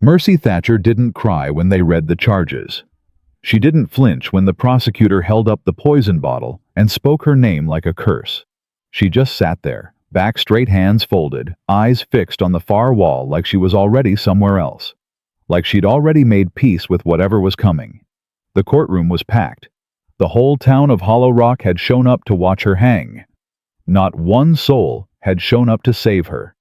Mercy Thatcher didn't cry when they read the charges. She didn't flinch when the prosecutor held up the poison bottle and spoke her name like a curse. She just sat there, back straight, hands folded, eyes fixed on the far wall, like she was already somewhere else. Like she'd already made peace with whatever was coming. The courtroom was packed. The whole town of Hollow Rock had shown up to watch her hang. Not one soul had shown up to save her.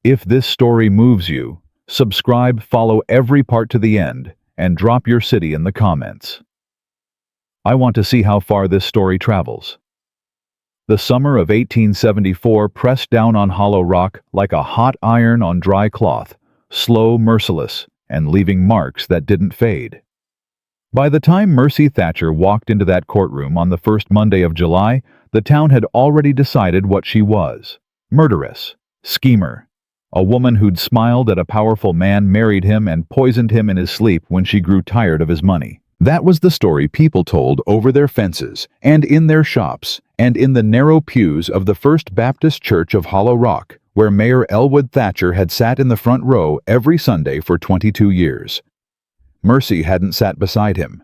If this story moves you, subscribe, follow every part to the end, and drop your city in the comments. I want to see how far this story travels. The summer of 1874 pressed down on Hollow Rock like a hot iron on dry cloth, slow, merciless, and leaving marks that didn't fade. By the time Mercy Thatcher walked into that courtroom on the first Monday of July, the town had already decided what she was: murderess, schemer, a woman who'd smiled at a powerful man, married him, and poisoned him in his sleep when she grew tired of his money. That was the story people told over their fences, and in their shops, and in the narrow pews of the First Baptist Church of Hollow Rock, where Mayor Elwood Thatcher had sat in the front row every Sunday for 22 years. Mercy hadn't sat beside him.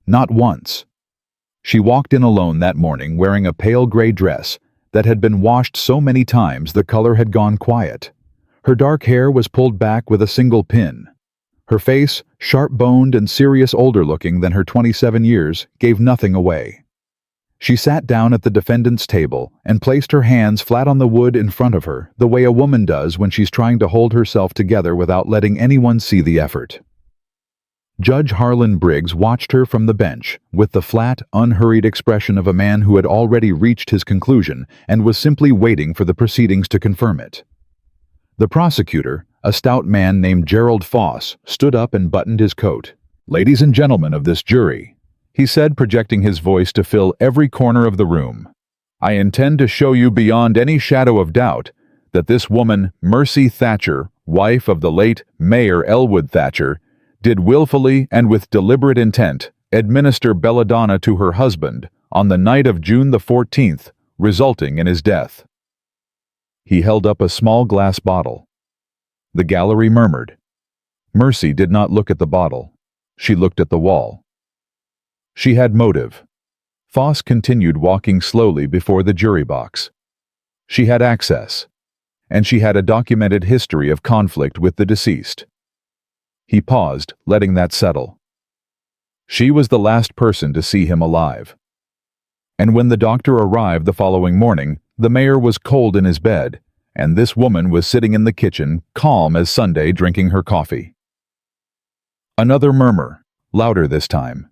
Not once. She walked in alone that morning wearing a pale gray dress that had been washed so many times the color had gone quiet. Her dark hair was pulled back with a single pin. Her face, sharp-boned and serious, older-looking than her 27 years, gave nothing away. She sat down at the defendant's table and placed her hands flat on the wood in front of her, the way a woman does when she's trying to hold herself together without letting anyone see the effort. Judge Harlan Briggs watched her from the bench with the flat, unhurried expression of a man who had already reached his conclusion and was simply waiting for the proceedings to confirm it. The prosecutor, a stout man named Gerald Foss, stood up and buttoned his coat. "Ladies and gentlemen of this jury," he said, projecting his voice to fill every corner of the room, "I intend to show you beyond any shadow of doubt that this woman, Mercy Thatcher, wife of the late Mayor Elwood Thatcher, did willfully and with deliberate intent administer belladonna to her husband on the night of June the 14th, resulting in his death." He held up a small glass bottle. The gallery murmured. Mercy did not look at the bottle. She looked at the wall. She had motive. Foss continued walking slowly before the jury box. She had access, and she had a documented history of conflict with the deceased. He paused, letting that settle. She was the last person to see him alive. And when the doctor arrived the following morning, the mayor was cold in his bed, and this woman was sitting in the kitchen, calm as Sunday, drinking her coffee. Another murmur, louder this time.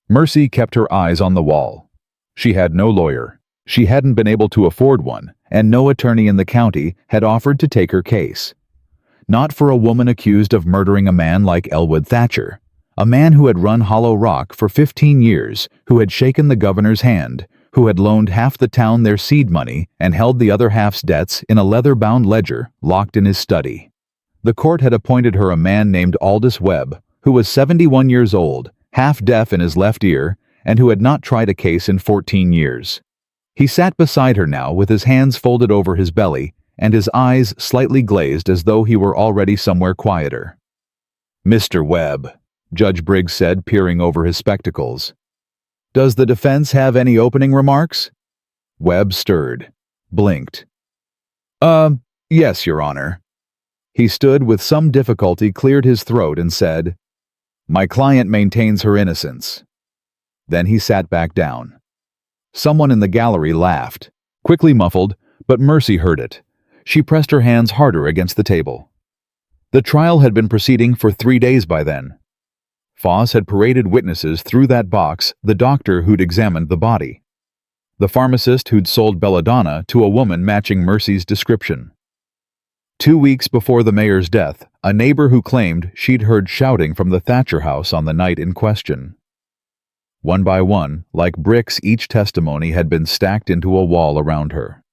Mercy kept her eyes on the wall. She had no lawyer. She hadn't been able to afford one, and no attorney in the county had offered to take her case. Not for a woman accused of murdering a man like Elwood Thatcher, a man who had run Hollow Rock for 15 years, who had shaken the governor's hand, who had loaned half the town their seed money and held the other half's debts in a leather-bound ledger locked in his study. The court had appointed her a man named Aldous Webb, who was 71 years old, half-deaf in his left ear, and who had not tried a case in 14 years. He sat beside her now with his hands folded over his belly and his eyes slightly glazed as though he were already somewhere quieter. "Mr. Webb," Judge Briggs said, peering over his spectacles, "does the defense have any opening remarks?" Webb stirred, blinked. Yes, Your Honor." He stood with some difficulty, cleared his throat, and said, "My client maintains her innocence." Then he sat back down. Someone in the gallery laughed, quickly muffled, but Mercy heard it. She pressed her hands harder against the table. The trial had been proceeding for 3 days by then. Foss had paraded witnesses through that box, the doctor who'd examined the body, the pharmacist who'd sold belladonna to a woman matching Mercy's description. 2 weeks before the mayor's death, a neighbor who claimed she'd heard shouting from the Thatcher house on the night in question. One by one, like bricks, each testimony had been stacked into a wall around her.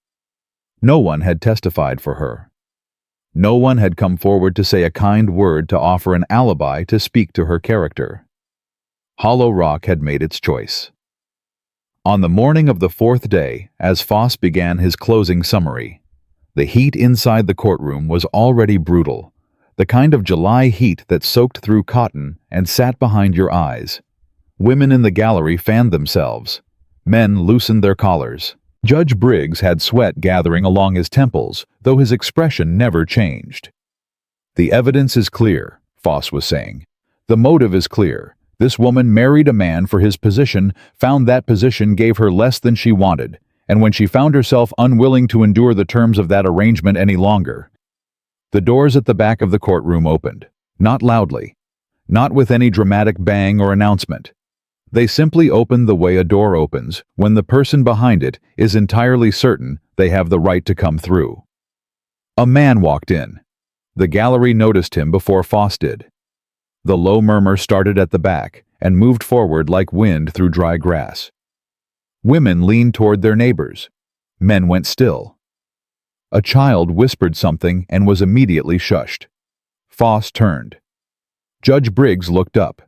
No one had testified for her. No one had come forward to say a kind word, to offer an alibi, to speak to her character. Hollow Rock had made its choice. On the morning of the 4th day, as Foss began his closing summary, the heat inside the courtroom was already brutal. The kind of July heat that soaked through cotton and sat behind your eyes. Women in the gallery fanned themselves. Men loosened their collars. Judge Briggs had sweat gathering along his temples, though his expression never changed. "The evidence is clear," Foss was saying. "The motive is clear. This woman married a man for his position, found that position gave her less than she wanted, and when she found herself unwilling to endure the terms of that arrangement any longer." The doors at the back of the courtroom opened, not loudly, not with any dramatic bang or announcement. They simply opened the way a door opens when the person behind it is entirely certain they have the right to come through. A man walked in. The gallery noticed him before Foss did. The low murmur started at the back and moved forward like wind through dry grass. Women leaned toward their neighbors. Men went still. A child whispered something and was immediately shushed. Foss turned. Judge Briggs looked up.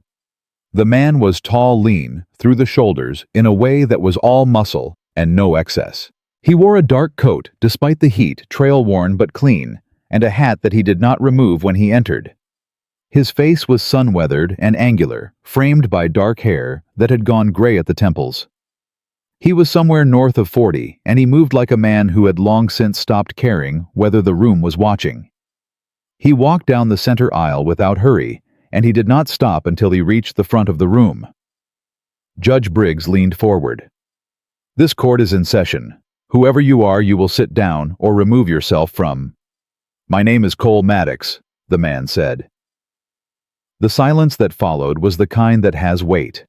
The man was tall, lean, through the shoulders, in a way that was all muscle and no excess. He wore a dark coat, despite the heat, trail-worn but clean, and a hat that he did not remove when he entered. His face was sun-weathered and angular, framed by dark hair that had gone gray at the temples. He was somewhere north of 40, and he moved like a man who had long since stopped caring whether the room was watching. He walked down the center aisle without hurry, and he did not stop until he reached the front of the room. Judge Briggs leaned forward. "This court is in session. Whoever you are, you will sit down or remove yourself from—" "My name is Cole Maddox," the man said. The silence that followed was the kind that has weight.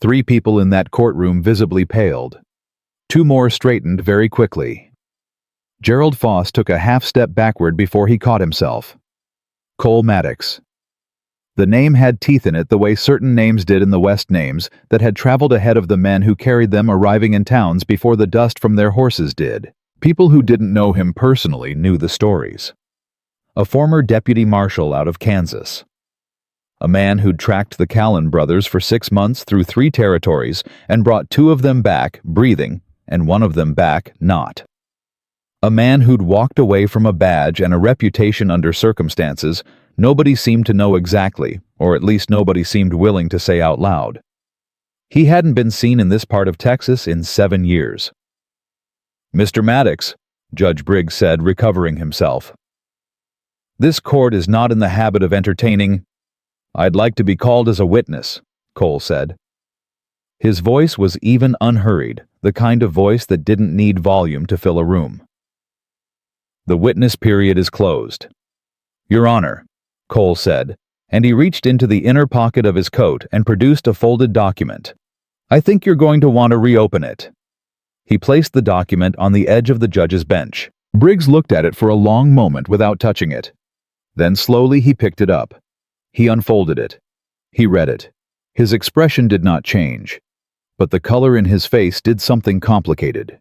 3 people in that courtroom visibly paled. 2 more straightened very quickly. Gerald Foss took a half-step backward before he caught himself. Cole Maddox. The name had teeth in it the way certain names did in the West, names that had traveled ahead of the men who carried them, arriving in towns before the dust from their horses did. People who didn't know him personally knew the stories. A former deputy marshal out of Kansas. A man who'd tracked the Callan brothers for 6 months through 3 territories and brought 2 of them back, breathing, and 1 of them back, not. A man who'd walked away from a badge and a reputation under circumstances nobody seemed to know exactly, or at least nobody seemed willing to say out loud. He hadn't been seen in this part of Texas in 7 years. "Mr. Maddox," Judge Briggs said, recovering himself. "This court is not in the habit of entertaining—" "I'd like to be called as a witness," Cole said. His voice was even, unhurried, the kind of voice that didn't need volume to fill a room. "The witness period is closed." "Your Honor," Cole said, and he reached into the inner pocket of his coat and produced a folded document. "I think you're going to want to reopen it." He placed the document on the edge of the judge's bench. Briggs looked at it for a long moment without touching it. Then slowly he picked it up. He unfolded it. He read it. His expression did not change, but the color in his face did something complicated.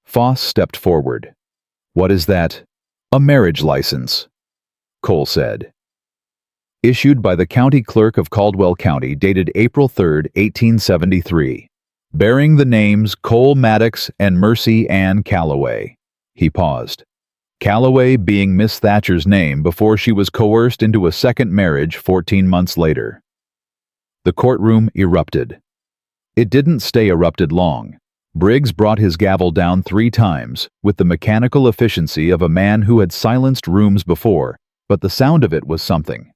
Foss stepped forward. "What is that?" "A marriage license," Cole said. "Issued by the county clerk of Caldwell County, dated April 3, 1873. Bearing the names Cole Maddox and Mercy Ann Calloway." He paused. Calloway being Miss Thatcher's name before she was coerced into a second marriage 14 months later. The courtroom erupted. It didn't stay erupted long. Briggs brought his gavel down 3 times, with the mechanical efficiency of a man who had silenced rooms before, but the sound of it was something.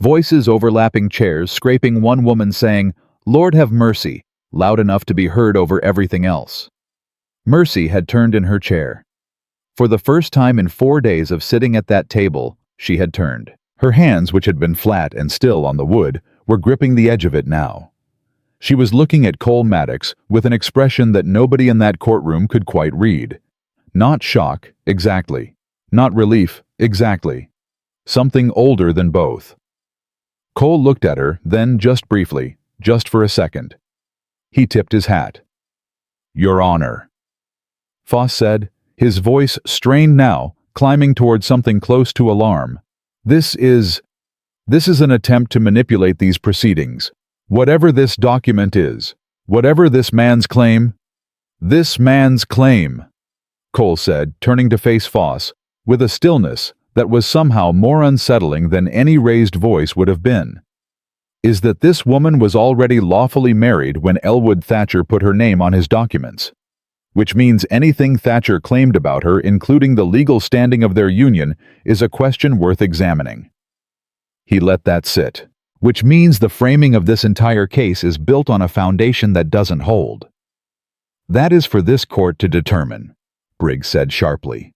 Voices overlapping chairs, scraping, one woman saying, "Lord have mercy," loud enough to be heard over everything else. Mercy had turned in her chair. For the first time in 4 days of sitting at that table, she had turned. Her hands, which had been flat and still on the wood, were gripping the edge of it now. She was looking at Cole Maddox with an expression that nobody in that courtroom could quite read. Not shock, exactly. Not relief, exactly. Something older than both. Cole looked at her, then just briefly, just for a second. He tipped his hat. "Your Honor," Foss said, his voice strained now, climbing toward something close to alarm. This is an attempt to manipulate these proceedings. Whatever this document is, whatever this man's claim, Cole said, turning to face Foss, with a stillness that was somehow more unsettling than any raised voice would have been, is that this woman was already lawfully married when Elwood Thatcher put her name on his documents, which means anything Thatcher claimed about her, including the legal standing of their union, is a question worth examining. He let that sit, which means the framing of this entire case is built on a foundation that doesn't hold. That is for this court to determine, Briggs said sharply.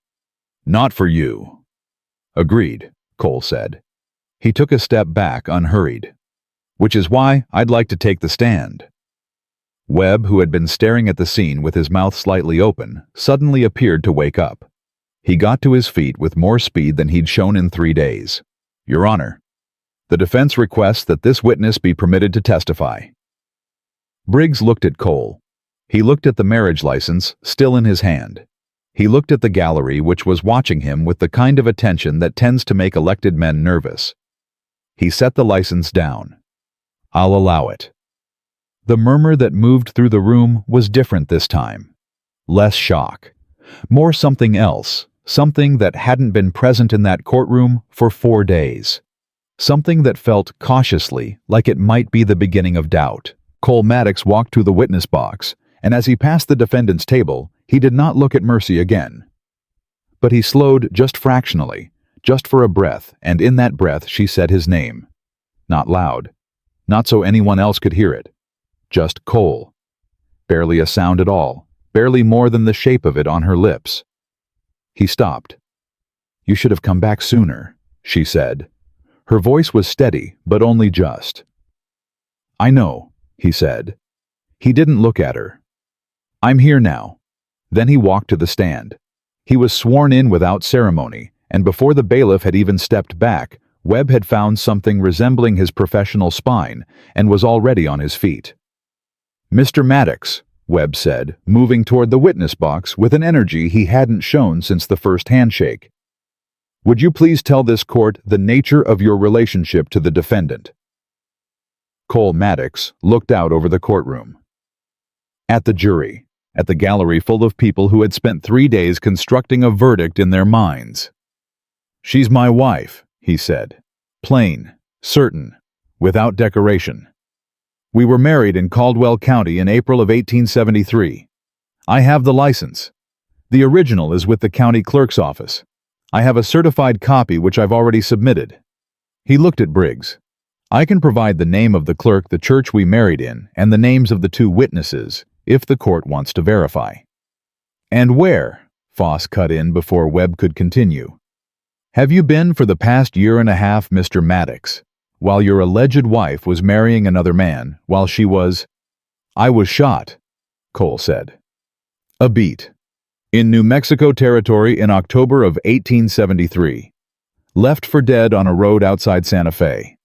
Not for you. Agreed, Cole said. He took a step back, unhurried. Which is why I'd like to take the stand. Webb, who had been staring at the scene with his mouth slightly open, suddenly appeared to wake up. He got to his feet with more speed than he'd shown in 3 days. Your Honor, the defense requests that this witness be permitted to testify. Briggs looked at Cole. He looked at the marriage license, still in his hand. He looked at the gallery, which was watching him with the kind of attention that tends to make elected men nervous. He set the license down. I'll allow it. The murmur that moved through the room was different this time. Less shock. More something else, something that hadn't been present in that courtroom for 4 days. Something that felt cautiously like it might be the beginning of doubt. Cole Maddox walked to the witness box, and as he passed the defendant's table, he did not look at Mercy again. But he slowed just fractionally, just for a breath, and in that breath she said his name. Not loud. Not so anyone else could hear it. Just Cole. Barely a sound at all, barely more than the shape of it on her lips. He stopped. You should have come back sooner, she said. Her voice was steady, but only just. I know, he said. He didn't look at her. I'm here now. Then he walked to the stand. He was sworn in without ceremony, and before the bailiff had even stepped back, Webb had found something resembling his professional spine and was already on his feet. Mr. Maddox, Webb said, moving toward the witness box with an energy he hadn't shown since the first handshake. Would you please tell this court the nature of your relationship to the defendant? Cole Maddox looked out over the courtroom. At the jury, at the gallery full of people who had spent 3 days constructing a verdict in their minds. She's my wife, he said. Plain, certain, without decoration. We were married in Caldwell County in April of 1873. I have the license. The original is with the county clerk's office. I have a certified copy which I've already submitted. He looked at Briggs. I can provide the name of the clerk the church we married in and the names of the 2 witnesses, if the court wants to verify. And where? Foss cut in before Webb could continue. Have you been for the past 1.5 years, Mr. Maddox, while your alleged wife was marrying another man, while she was— I was shot, Cole said. A beat. In New Mexico Territory in October of 1873. Left for dead on a road outside Santa Fe.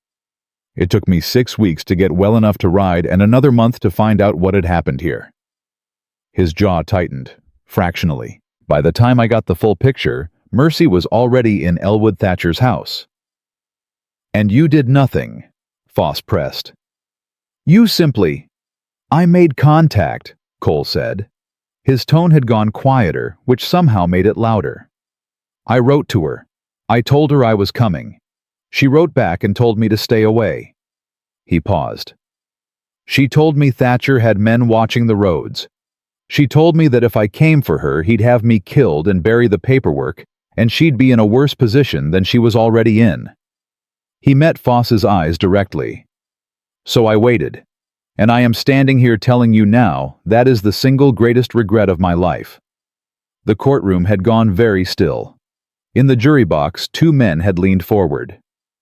It took me 6 weeks to get well enough to ride and another month to find out what had happened here. His jaw tightened, fractionally. By the time I got the full picture, Mercy was already in Elwood Thatcher's house. And you did nothing, Foss pressed. You simply— I made contact, Cole said. His tone had gone quieter, which somehow made it louder. I wrote to her. I told her I was coming. She wrote back and told me to stay away. He paused. She told me Thatcher had men watching the roads. She told me that if I came for her, he'd have me killed and bury the paperwork, and she'd be in a worse position than she was already in. He met Foss's eyes directly. So I waited, and I am standing here telling you now that is the single greatest regret of my life. The courtroom had gone very still. In the jury box, 2 men had leaned forward.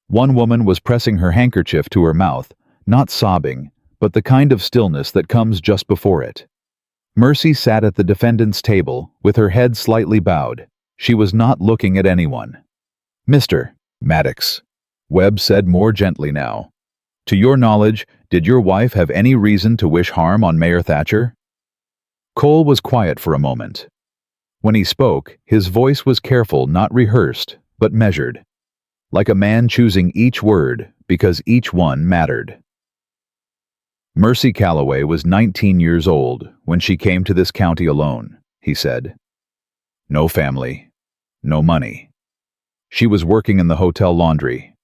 One woman was pressing her handkerchief to her mouth, not sobbing, but the kind of stillness that comes just before it. Mercy sat at the defendant's table, with her head slightly bowed. She was not looking at anyone. Mr. Maddox, Webb said more gently now. To your knowledge, did your wife have any reason to wish harm on Mayor Thatcher? Cole was quiet for a moment. When he spoke, his voice was careful, not rehearsed, but measured. Like a man choosing each word, because each one mattered. Mercy Calloway was 19 years old when she came to this county alone, he said. No family, no money. She was working in the hotel laundry.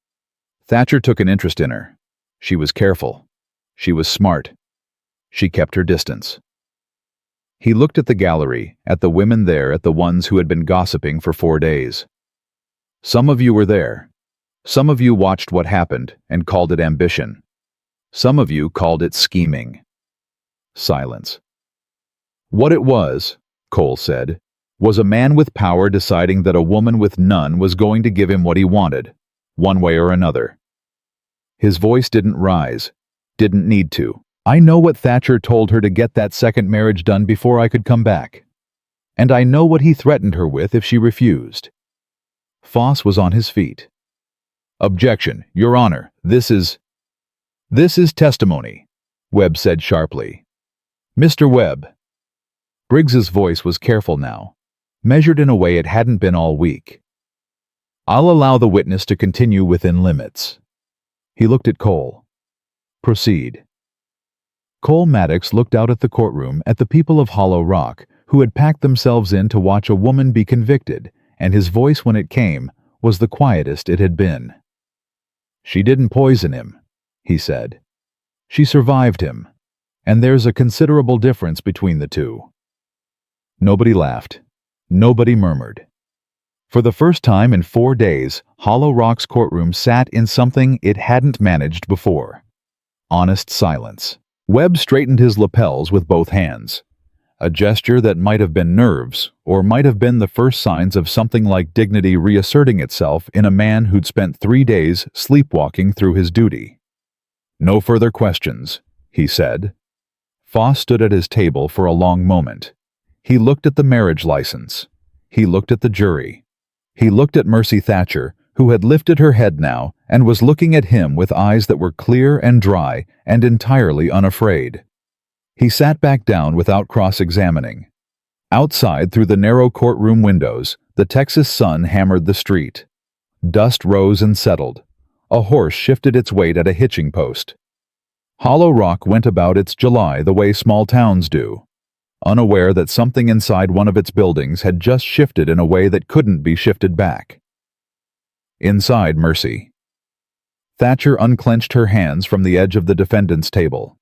Thatcher took an interest in her. She was careful. She was smart. She kept her distance. He looked at the gallery, at the women there, at the ones who had been gossiping for 4 days. Some of you were there. Some of you watched what happened and called it ambition. Some of you called it scheming. Silence. What it was, Cole said, was a man with power deciding that a woman with none was going to give him what he wanted, one way or another. His voice didn't rise, didn't need to. I know what Thatcher told her to get that second marriage done before I could come back. And I know what he threatened her with if she refused. Foss was on his feet. Objection, Your Honor, this is testimony, Webb said sharply. Mr. Webb. Briggs's voice was careful now, measured in a way it hadn't been all week. I'll allow the witness to continue within limits. He looked at Cole. Proceed. Cole Maddox looked out at the courtroom at the people of Hollow Rock who had packed themselves in to watch a woman be convicted, and his voice when it came was the quietest it had been. She didn't poison him, he said. She survived him, and there's a considerable difference between the two. Nobody laughed. Nobody murmured. For the first time in 4 days, Hollow Rock's courtroom sat in something it hadn't managed before. Honest silence. Webb straightened his lapels with both hands. A gesture that might have been nerves, or might have been the first signs of something like dignity reasserting itself in a man who'd spent 3 days sleepwalking through his duty. No further questions, he said. Foss stood at his table for a long moment. He looked at the marriage license. He looked at the jury. He looked at Mercy Thatcher, who had lifted her head now and was looking at him with eyes that were clear and dry and entirely unafraid. He sat back down without cross-examining. Outside, through the narrow courtroom windows, the Texas sun hammered the street. Dust rose and settled. A horse shifted its weight at a hitching post. Hollow Rock went about its July the way small towns do, unaware that something inside one of its buildings had just shifted in a way that couldn't be shifted back. Inside Mercy. Thatcher unclenched her hands from the edge of the defendant's table.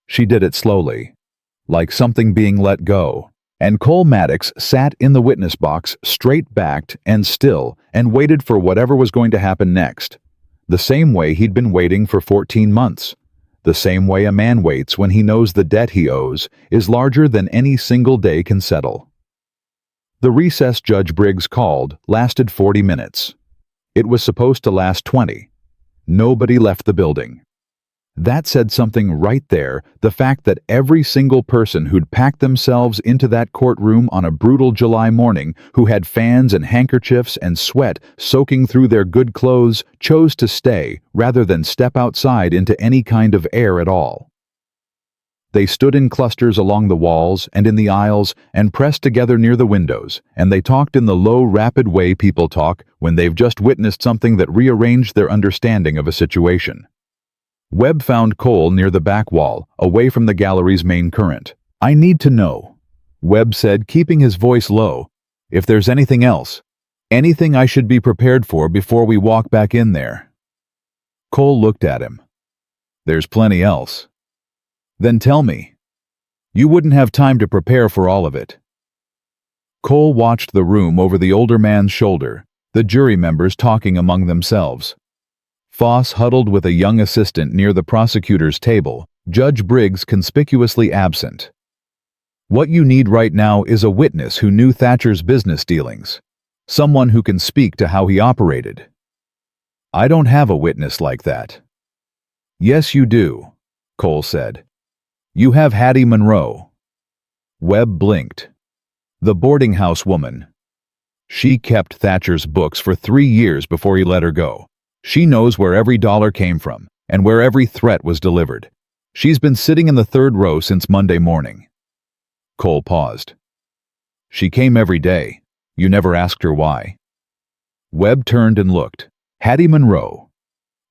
She did it slowly, like something being let go, and Cole Maddox sat in the witness box straight-backed and still and waited for whatever was going to happen next, the same way he'd been waiting for 14 months, the same way a man waits when he knows the debt he owes is larger than any single day can settle. The recess Judge Briggs called lasted 40 minutes. It was supposed to last 20. Nobody left the building. That said something right there, the fact that every single person who'd packed themselves into that courtroom on a brutal July morning, who had fans and handkerchiefs and sweat soaking through their good clothes, chose to stay rather than step outside into any kind of air at all. They stood in clusters along the walls and in the aisles and pressed together near the windows, and they talked in the low, rapid way people talk when they've just witnessed something that rearranged their understanding of a situation. Webb found Cole near the back wall, away from the gallery's main current. I need to know, Webb said, keeping his voice low, if there's anything else, anything I should be prepared for before we walk back in there. Cole looked at him. There's plenty else. Then tell me. You wouldn't have time to prepare for all of it. Cole watched the room over the older man's shoulder, the jury members talking among themselves. Foss huddled with a young assistant near the prosecutor's table, Judge Briggs conspicuously absent. What you need right now is a witness who knew Thatcher's business dealings, someone who can speak to how he operated. I don't have a witness like that. Yes, you do, Cole said. You have Hattie Monroe. Webb blinked. The boarding house woman. She kept Thatcher's books for 3 years before he let her go. She knows where every dollar came from and where every threat was delivered. She's been sitting in the 3rd row since Monday morning. Cole paused. She came every day. You never asked her why. Webb turned and looked. Hattie Monroe.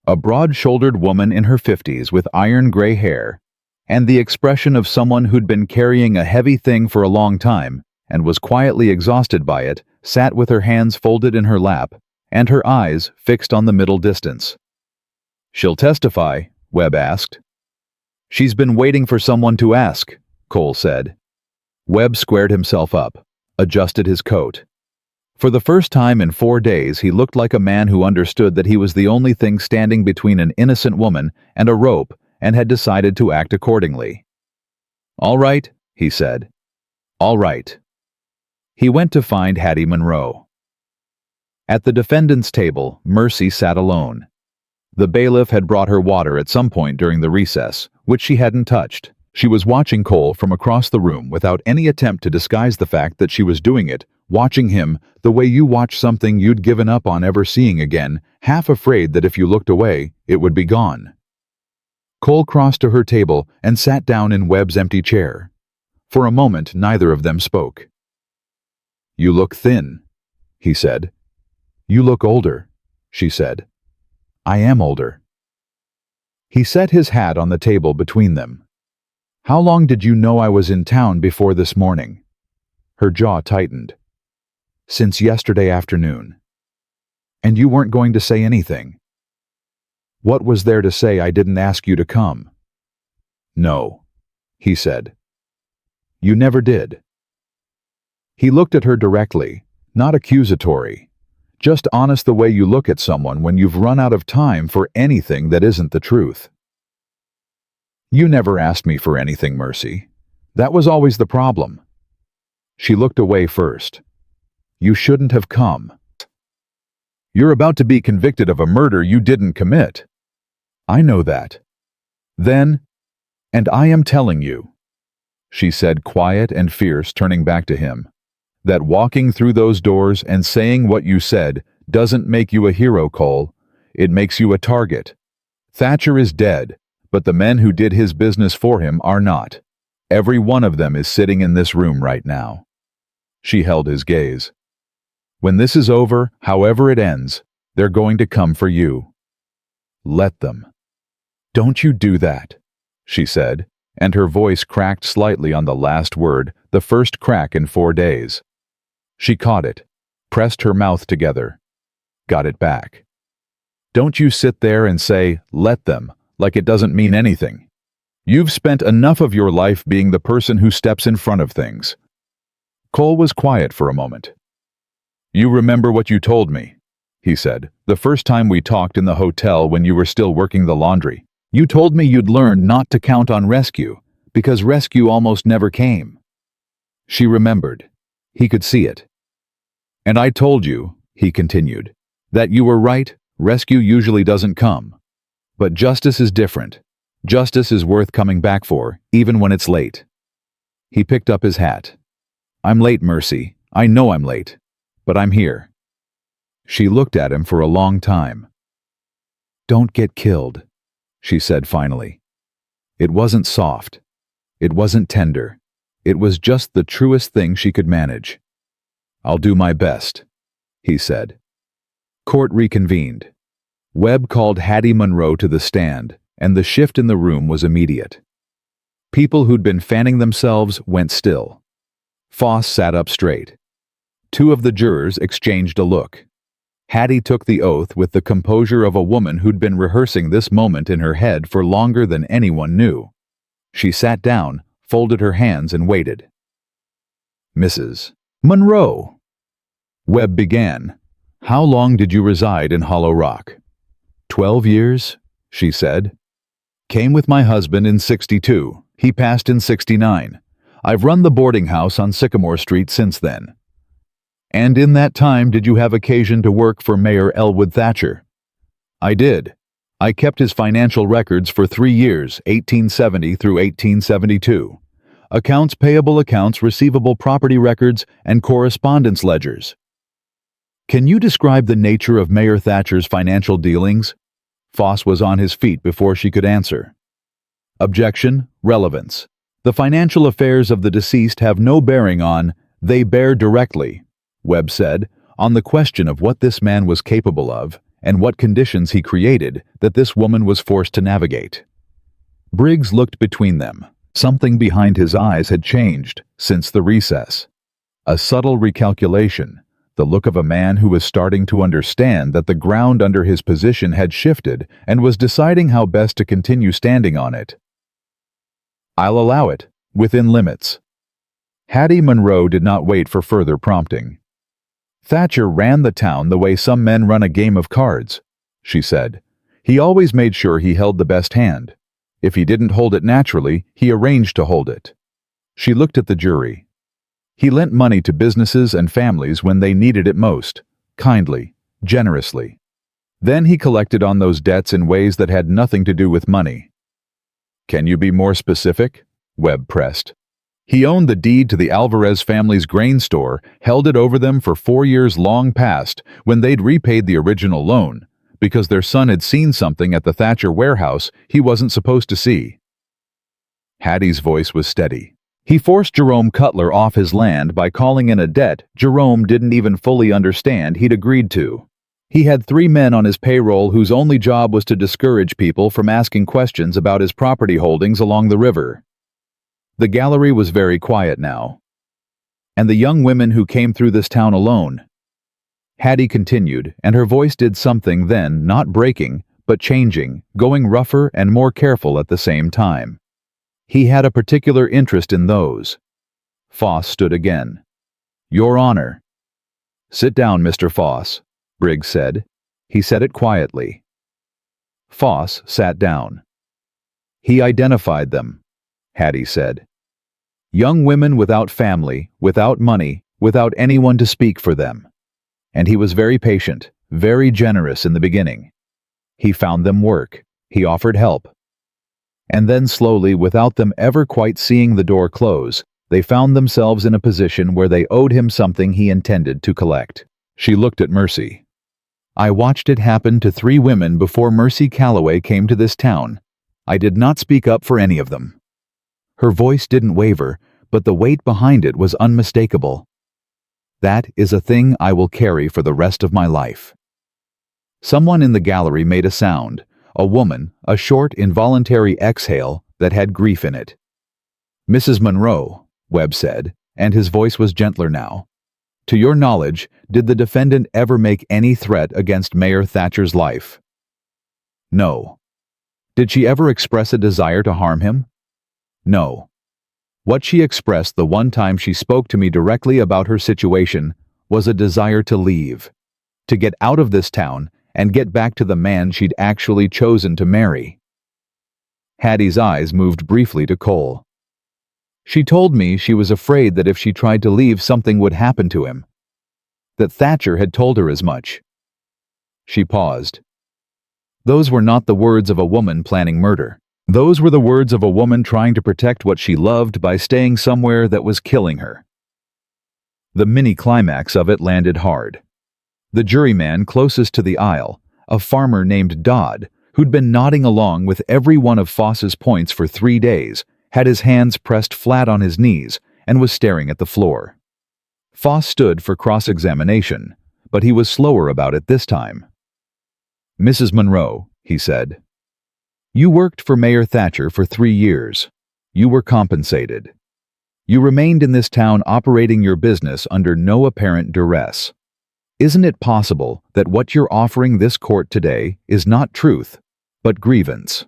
A broad-shouldered woman in her 50s with iron gray hair, and the expression of someone who'd been carrying a heavy thing for a long time and was quietly exhausted by it, sat with her hands folded in her lap and her eyes fixed on the middle distance. "She'll testify?" Webb asked. "She's been waiting for someone to ask," Cole said. Webb squared himself up, adjusted his coat. For the first time in 4 days, he looked like a man who understood that he was the only thing standing between an innocent woman and a rope and had decided to act accordingly. "All right," he said. "All right." He went to find Hattie Monroe. At the defendant's table, Mercy sat alone. The bailiff had brought her water at some point during the recess, which she hadn't touched. She was watching Cole from across the room without any attempt to disguise the fact that she was doing it, watching him the way you watch something you'd given up on ever seeing again, half afraid that if you looked away, it would be gone. Cole crossed to her table and sat down in Webb's empty chair. For a moment, neither of them spoke. "You look thin," he said. "You look older," she said. "I am older." He set his hat on the table between them. "How long did you know I was in town before this morning?" Her jaw tightened. "Since yesterday afternoon." "And you weren't going to say anything?" "What was there to say I didn't ask you to come?" "No," he said. "You never did." He looked at her directly, not accusatory. Just honest, the way you look at someone when you've run out of time for anything that isn't the truth. "You never asked me for anything, Mercy. That was always the problem." She looked away first. "You shouldn't have come. You're about to be convicted of a murder you didn't commit." "I know that." "Then, and I am telling you," she said, quiet and fierce, turning back to him, "that walking through those doors and saying what you said doesn't make you a hero, Cole. It makes you a target. Thatcher is dead, but the men who did his business for him are not. Every one of them is sitting in this room right now." She held his gaze. "When this is over, however it ends, they're going to come for you. Let them." "Don't you do that," she said, and her voice cracked slightly on the last word, the first crack in 4 days. She caught it, pressed her mouth together, got it back. "Don't you sit there and say, 'let them,' like it doesn't mean anything. You've spent enough of your life being the person who steps in front of things." Cole was quiet for a moment. "You remember what you told me," he said, "the first time we talked in the hotel when you were still working the laundry. You told me you'd learned not to count on rescue, because rescue almost never came." She remembered. He could see it. "And I told you," he continued, "that you were right, rescue usually doesn't come. But justice is different. Justice is worth coming back for, even when it's late." He picked up his hat. "I'm late, Mercy. I know I'm late. But I'm here." She looked at him for a long time. "Don't get killed," she said finally. It wasn't soft. It wasn't tender. It was just the truest thing she could manage. "I'll do my best," he said. Court reconvened. Webb called Hattie Monroe to the stand, and the shift in the room was immediate. People who'd been fanning themselves went still. Foss sat up straight. 2 of the jurors exchanged a look. Hattie took the oath with the composure of a woman who'd been rehearsing this moment in her head for longer than anyone knew. She sat down, folded her hands, and waited. "Mrs. Monroe," Webb began, "how long did you reside in Hollow Rock?" 12 years, she said. "Came with my husband in 62. He passed in 69. I've run the boarding house on Sycamore Street since then." "And in that time did you have occasion to work for Mayor Elwood Thatcher?" "I did. I kept his financial records for 3 years, 1870 through 1872. Accounts payable, accounts receivable, property records, and correspondence ledgers." "Can you describe the nature of Mayor Thatcher's financial dealings?" Foss was on his feet before she could answer. "Objection, relevance. The financial affairs of the deceased have no bearing on, they bear directly," Webb said, "on the question of what this man was capable of and what conditions he created that this woman was forced to navigate." Briggs looked between them. Something behind his eyes had changed since the recess. A subtle recalculation, the look of a man who was starting to understand that the ground under his position had shifted and was deciding how best to continue standing on it. "I'll allow it, within limits." Hattie Monroe did not wait for further prompting. "Thatcher ran the town the way some men run a game of cards," she said. "He always made sure he held the best hand. If he didn't hold it naturally, he arranged to hold it." She looked at the jury. "He lent money to businesses and families when they needed it most, kindly, generously. Then he collected on those debts in ways that had nothing to do with money." "Can you be more specific?" Webb pressed. "He owned the deed to the Alvarez family's grain store, held it over them for 4 years long past, when they'd repaid the original loan, because their son had seen something at the Thatcher warehouse he wasn't supposed to see." Hattie's voice was steady. "He forced Jerome Cutler off his land by calling in a debt Jerome didn't even fully understand he'd agreed to. He had 3 men on his payroll whose only job was to discourage people from asking questions about his property holdings along the river." The gallery was very quiet now. "And the young women who came through this town alone." Hattie continued, and her voice did something then, not breaking, but changing, going rougher and more careful at the same time. "He had a particular interest in those." Foss stood again. "Your Honor." "Sit down, Mr. Foss," Briggs said. He said it quietly. Foss sat down. "He identified them," Hattie said. "Young women without family, without money, without anyone to speak for them. And he was very patient, very generous in the beginning. He found them work. He offered help. And then slowly, without them ever quite seeing the door close, they found themselves in a position where they owed him something he intended to collect." She looked at Mercy. "I watched it happen to 3 women before Mercy Calloway came to this town. I did not speak up for any of them." Her voice didn't waver, but the weight behind it was unmistakable. "That is a thing I will carry for the rest of my life." Someone in the gallery made a sound, a woman, a short, involuntary exhale that had grief in it. "Mrs. Monroe," Webb said, and his voice was gentler now. "To your knowledge, did the defendant ever make any threat against Mayor Thatcher's life?" "No." "Did she ever express a desire to harm him?" "No." "What she expressed the one time she spoke to me directly about her situation was a desire to leave, to get out of this town and get back to the man she'd actually chosen to marry." Hattie's eyes moved briefly to Cole. "She told me she was afraid that if she tried to leave, something would happen to him. That Thatcher had told her as much." She paused. "Those were not the words of a woman planning murder. Those were the words of a woman trying to protect what she loved by staying somewhere that was killing her." The mini-climax of it landed hard. The juryman closest to the aisle, a farmer named Dodd, who'd been nodding along with every one of Foss's points for 3 days, had his hands pressed flat on his knees and was staring at the floor. Foss stood for cross-examination, but he was slower about it this time. "Mrs. Monroe," he said, "you worked for Mayor Thatcher for 3 years. You were compensated. You remained in this town operating your business under no apparent duress. Isn't it possible that what you're offering this court today is not truth, but grievance?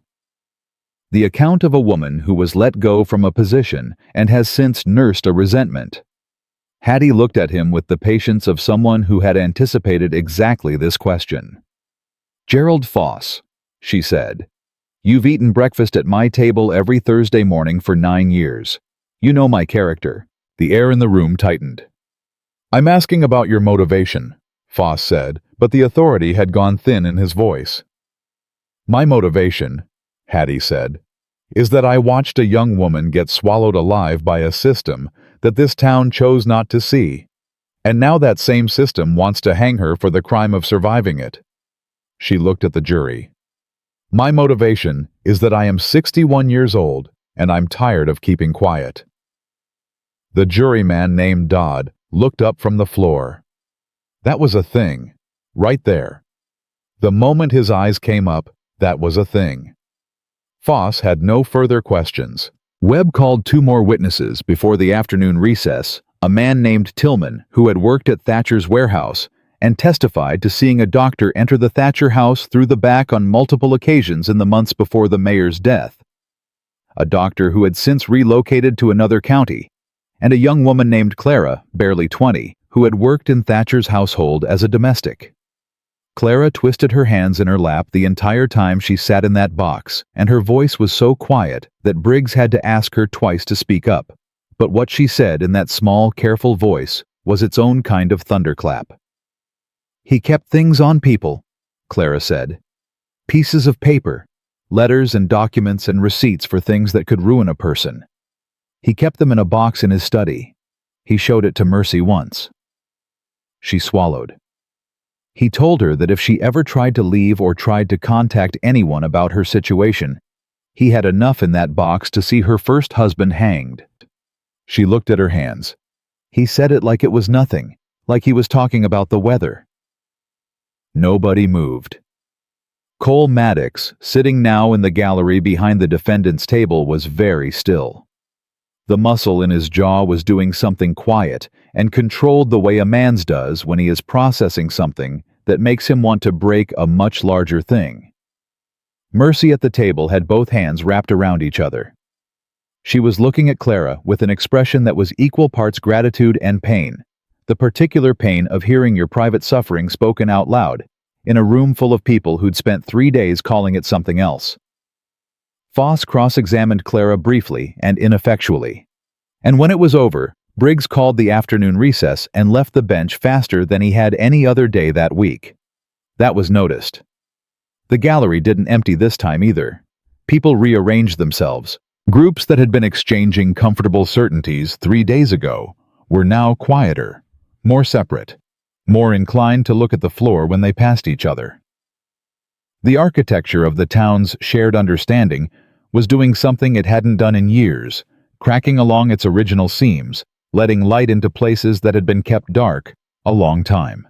The account of a woman who was let go from a position and has since nursed a resentment." Hattie looked at him with the patience of someone who had anticipated exactly this question. "Gerald Foss," she said, "you've eaten breakfast at my table every Thursday morning for 9 years. You know my character." The air in the room tightened. "I'm asking about your motivation," Foss said, but the authority had gone thin in his voice. "My motivation," Hattie said, "is that I watched a young woman get swallowed alive by a system that this town chose not to see, and now that same system wants to hang her for the crime of surviving it." She looked at the jury. "My motivation is that I am 61 years old, and I'm tired of keeping quiet." The juryman named Dodd looked up from the floor. That was a thing, right there. The moment his eyes came up, that was a thing. Foss had no further questions. Webb called 2 more witnesses before the afternoon recess, a man named Tillman who had worked at Thatcher's warehouse and testified to seeing a doctor enter the Thatcher house through the back on multiple occasions in the months before the mayor's death. A doctor who had since relocated to another county, and a young woman named Clara, barely 20, who had worked in Thatcher's household as a domestic. Clara twisted her hands in her lap the entire time she sat in that box, and her voice was so quiet that Briggs had to ask her twice to speak up. But what she said in that small, careful voice was its own kind of thunderclap. "He kept things on people," Clara said. "Pieces of paper, letters and documents and receipts for things that could ruin a person. He kept them in a box in his study. He showed it to Mercy once." She swallowed. He told her that if she ever tried to leave or tried to contact anyone about her situation, he had enough in that box to see her first husband hanged. She looked at her hands. He said it like it was nothing, like he was talking about the weather. Nobody moved. Cole Maddox, sitting now in the gallery behind the defendant's table, was very still. The muscle in his jaw was doing something quiet and controlled the way a man's does when he is processing something that makes him want to break a much larger thing. Mercy at the table had both hands wrapped around each other. She was looking at Clara with an expression that was equal parts gratitude and pain, the particular pain of hearing your private suffering spoken out loud, in a room full of people who'd spent 3 days calling it something else. Foss cross-examined Clara briefly and ineffectually, and when it was over, Briggs called the afternoon recess and left the bench faster than he had any other day that week. That was noticed. The gallery didn't empty this time either. People rearranged themselves. Groups that had been exchanging comfortable certainties 3 days ago were now quieter, more separate, more inclined to look at the floor when they passed each other. The architecture of the town's shared understanding was doing something it hadn't done in years, cracking along its original seams, letting light into places that had been kept dark a long time.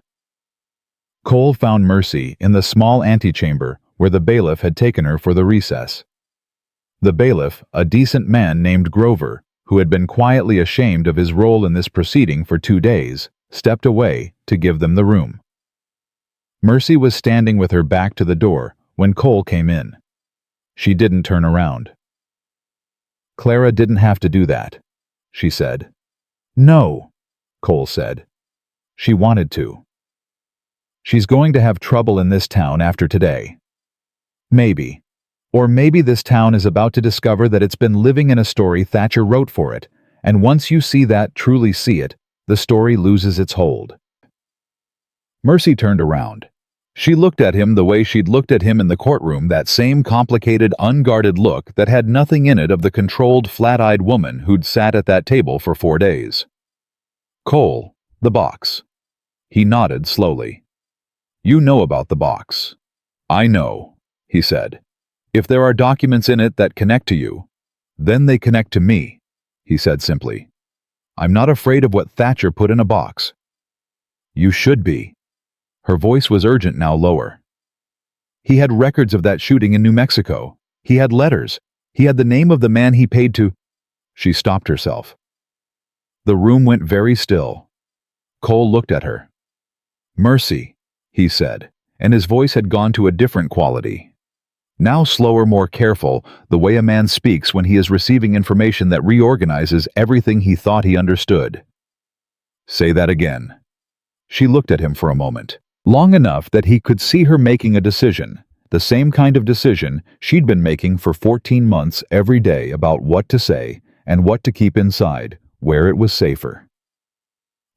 Cole found Mercy in the small antechamber where the bailiff had taken her for the recess. The bailiff, a decent man named Grover, who had been quietly ashamed of his role in this proceeding for 2 days, stepped away to give them the room. Mercy was standing with her back to the door when Cole came in. She didn't turn around. "Clara didn't have to do that," she said. "No," Cole said. "She wanted to. She's going to have trouble in this town after today. Maybe. Or maybe this town is about to discover that it's been living in a story Thatcher wrote for it, and once you see that, truly see it, the story loses its hold." Mercy turned around. She looked at him the way she'd looked at him in the courtroom, that same complicated, unguarded look that had nothing in it of the controlled, flat-eyed woman who'd sat at that table for 4 days. "Cole, the box." He nodded slowly. "You know about the box." "I know," he said. "If there are documents in it that connect to you, then they connect to me," he said simply. "I'm not afraid of what Thatcher put in a box." "You should be." Her voice was urgent, now lower. "He had records of that shooting in New Mexico. He had letters. He had the name of the man he paid to—" She stopped herself. The room went very still. Cole looked at her. "Mercy," he said, and his voice had gone to a different quality. Now slower, more careful, the way a man speaks when he is receiving information that reorganizes everything he thought he understood. "Say that again." She looked at him for a moment, long enough that he could see her making a decision, the same kind of decision she'd been making for 14 months every day about what to say and what to keep inside, where it was safer.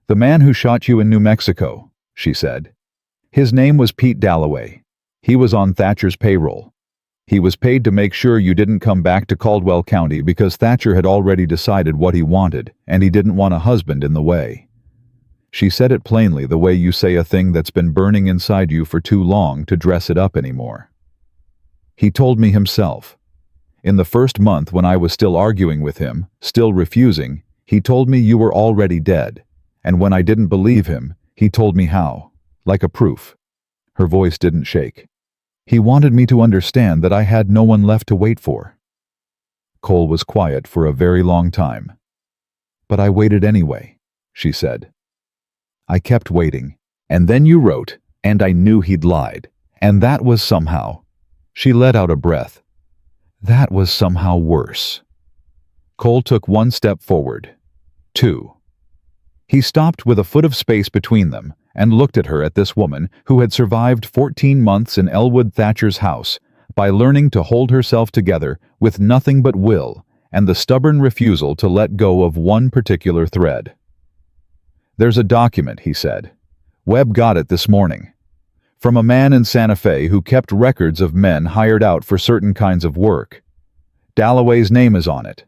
"The man who shot you in New Mexico," she said. "His name was Pete Dalloway. He was on Thatcher's payroll. He was paid to make sure you didn't come back to Caldwell County because Thatcher had already decided what he wanted, and he didn't want a husband in the way." She said it plainly, the way you say a thing that's been burning inside you for too long to dress it up anymore. "He told me himself. In the first month when I was still arguing with him, still refusing, he told me you were already dead. And when I didn't believe him, he told me how, like a proof." Her voice didn't shake. "He wanted me to understand that I had no one left to wait for." Cole was quiet for a very long time. "But I waited anyway," she said. "I kept waiting. And then you wrote, and I knew he'd lied. And that was somehow—" She let out a breath. "That was somehow worse." Cole took one step forward. Two. He stopped with a foot of space between them and looked at her, at this woman who had survived 14 months in Elwood Thatcher's house by learning to hold herself together with nothing but will and the stubborn refusal to let go of one particular thread. "There's a document," he said. "Webb got it this morning. From a man in Santa Fe who kept records of men hired out for certain kinds of work. Dalloway's name is on it.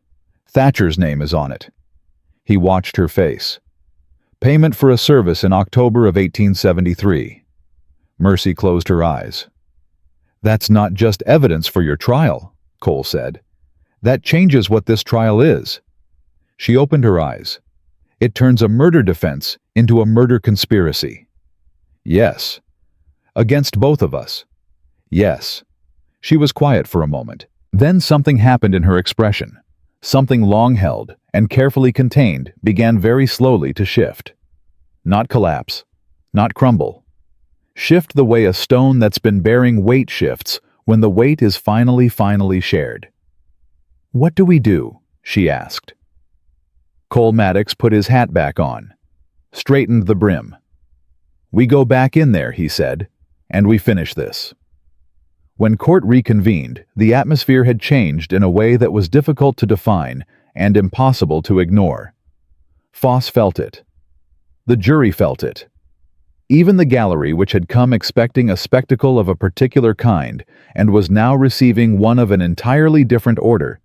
Thatcher's name is on it." He watched her face. "Payment for a service in October of 1873. Mercy closed her eyes. "That's not just evidence for your trial," Cole said. "That changes what this trial is." She opened her eyes. "It turns a murder defense into a murder conspiracy." "Yes." "Against both of us." "Yes." She was quiet for a moment. Then something happened in her expression. Something long held and carefully contained began very slowly to shift. Not collapse, not crumble. Shift the way a stone that's been bearing weight shifts when the weight is finally shared. "What do we do?" she asked. Cole Maddox put his hat back on, straightened the brim. "We go back in there," he said, "and we finish this." When court reconvened, the atmosphere had changed in a way that was difficult to define and impossible to ignore. Foss felt it. The jury felt it. Even the gallery, which had come expecting a spectacle of a particular kind and was now receiving one of an entirely different order,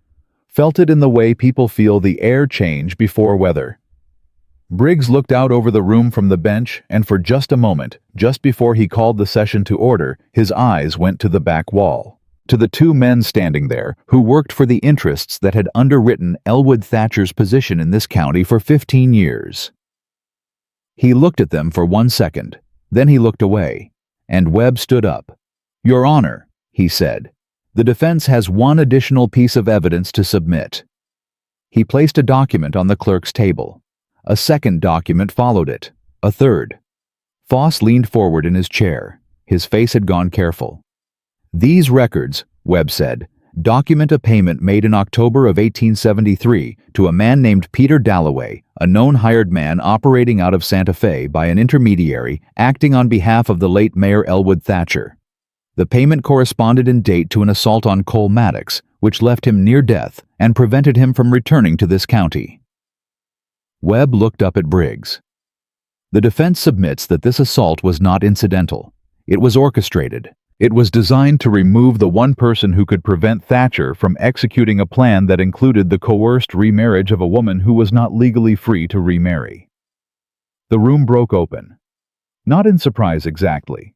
felt it in the way people feel the air change before weather. Briggs looked out over the room from the bench, and for just a moment, just before he called the session to order, his eyes went to the back wall, to the two men standing there who worked for the interests that had underwritten Elwood Thatcher's position in this county for 15 years. He looked at them for 1 second, then he looked away, and Webb stood up. "Your Honor," he said, "the defense has one additional piece of evidence to submit." He placed a document on the clerk's table. A second document followed it, a third. Foss leaned forward in his chair. His face had gone careful. "These records," Webb said, "document a payment made in October of 1873 to a man named Peter Dalloway, a known hired man operating out of Santa Fe by an intermediary acting on behalf of the late Mayor Elwood Thatcher. The payment corresponded in date to an assault on Cole Maddox, which left him near death and prevented him from returning to this county." Webb looked up at Briggs. "The defense submits that this assault was not incidental. It was orchestrated. It was designed to remove the one person who could prevent Thatcher from executing a plan that included the coerced remarriage of a woman who was not legally free to remarry." The room broke open. Not in surprise exactly.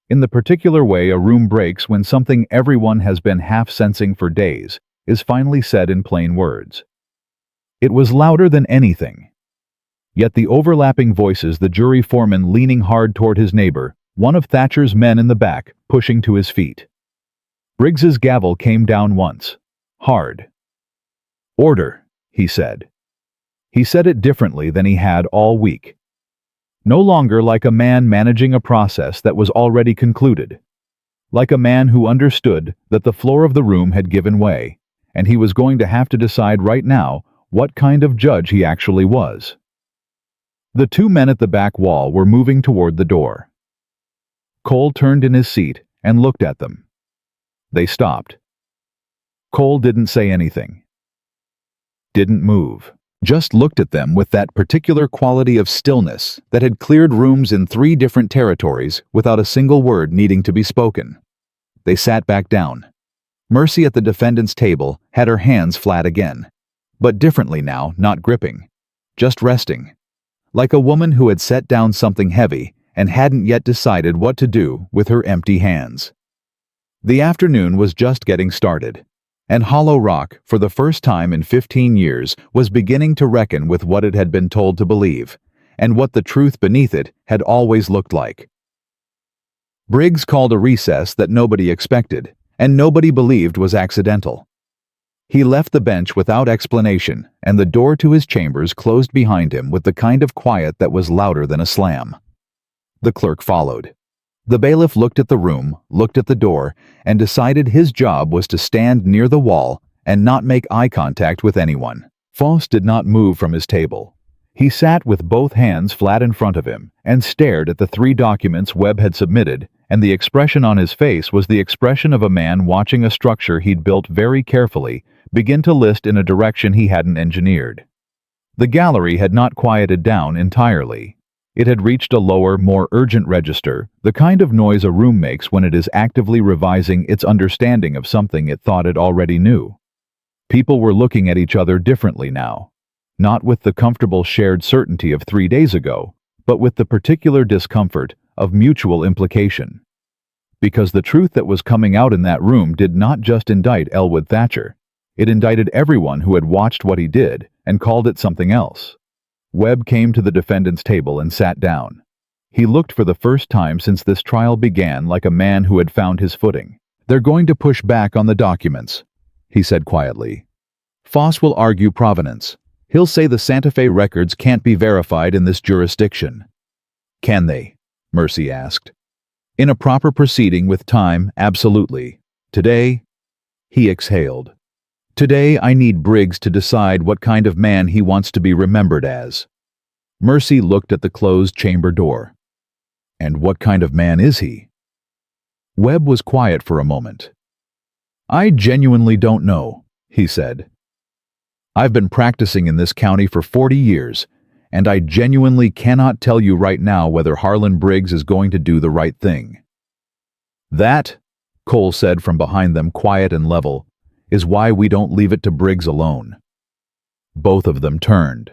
In the particular way a room breaks when something everyone has been half-sensing for days is finally said in plain words. It was louder than anything. Yet the overlapping voices, the jury foreman leaning hard toward his neighbor, one of Thatcher's men in the back pushing to his feet. Briggs's gavel came down once, hard. "Order," he said. He said it differently than he had all week. No longer like a man managing a process that was already concluded. Like a man who understood that the floor of the room had given way, and he was going to have to decide right now what kind of judge he actually was. The two men at the back wall were moving toward the door. Cole turned in his seat and looked at them. They stopped. Cole didn't say anything. Didn't move. Just looked at them with that particular quality of stillness that had cleared rooms in 3 different territories without a single word needing to be spoken. They sat back down. Mercy at the defendant's table had her hands flat again. But differently now, not gripping, just resting, like a woman who had set down something heavy and hadn't yet decided what to do with her empty hands. The afternoon was just getting started, and Hollow Rock, for the first time in 15 years, was beginning to reckon with what it had been told to believe, and what the truth beneath it had always looked like. Briggs called a recess that nobody expected, and nobody believed was accidental. He left the bench without explanation, and the door to his chambers closed behind him with the kind of quiet that was louder than a slam. The clerk followed. The bailiff looked at the room, looked at the door, and decided his job was to stand near the wall and not make eye contact with anyone. Foss did not move from his table. He sat with both hands flat in front of him and stared at the 3 documents Webb had submitted, and the expression on his face was the expression of a man watching a structure he'd built very carefully begin to list in a direction he hadn't engineered. The gallery had not quieted down entirely. It had reached a lower, more urgent register, the kind of noise a room makes when it is actively revising its understanding of something it thought it already knew. People were looking at each other differently now, not with the comfortable shared certainty of 3 days ago, but with the particular discomfort of mutual implication. Because the truth that was coming out in that room did not just indict Elwood Thatcher. It indicted everyone who had watched what he did and called it something else. Webb came to the defendant's table and sat down. He looked for the first time since this trial began like a man who had found his footing. "They're going to push back on the documents," he said quietly. "Foss will argue provenance. He'll say the Santa Fe records can't be verified in this jurisdiction." "Can they?" Mercy asked. "In a proper proceeding with time, absolutely. Today," he exhaled. "Today I need Briggs to decide what kind of man he wants to be remembered as." Mercy looked at the closed chamber door. "And what kind of man is he?" Webb was quiet for a moment. "I genuinely don't know," he said. "I've been practicing in this county for 40 years, and I genuinely cannot tell you right now whether Harlan Briggs is going to do the right thing." "That," Cole said from behind them, quiet and level, "is why we don't leave it to Briggs alone." Both of them turned.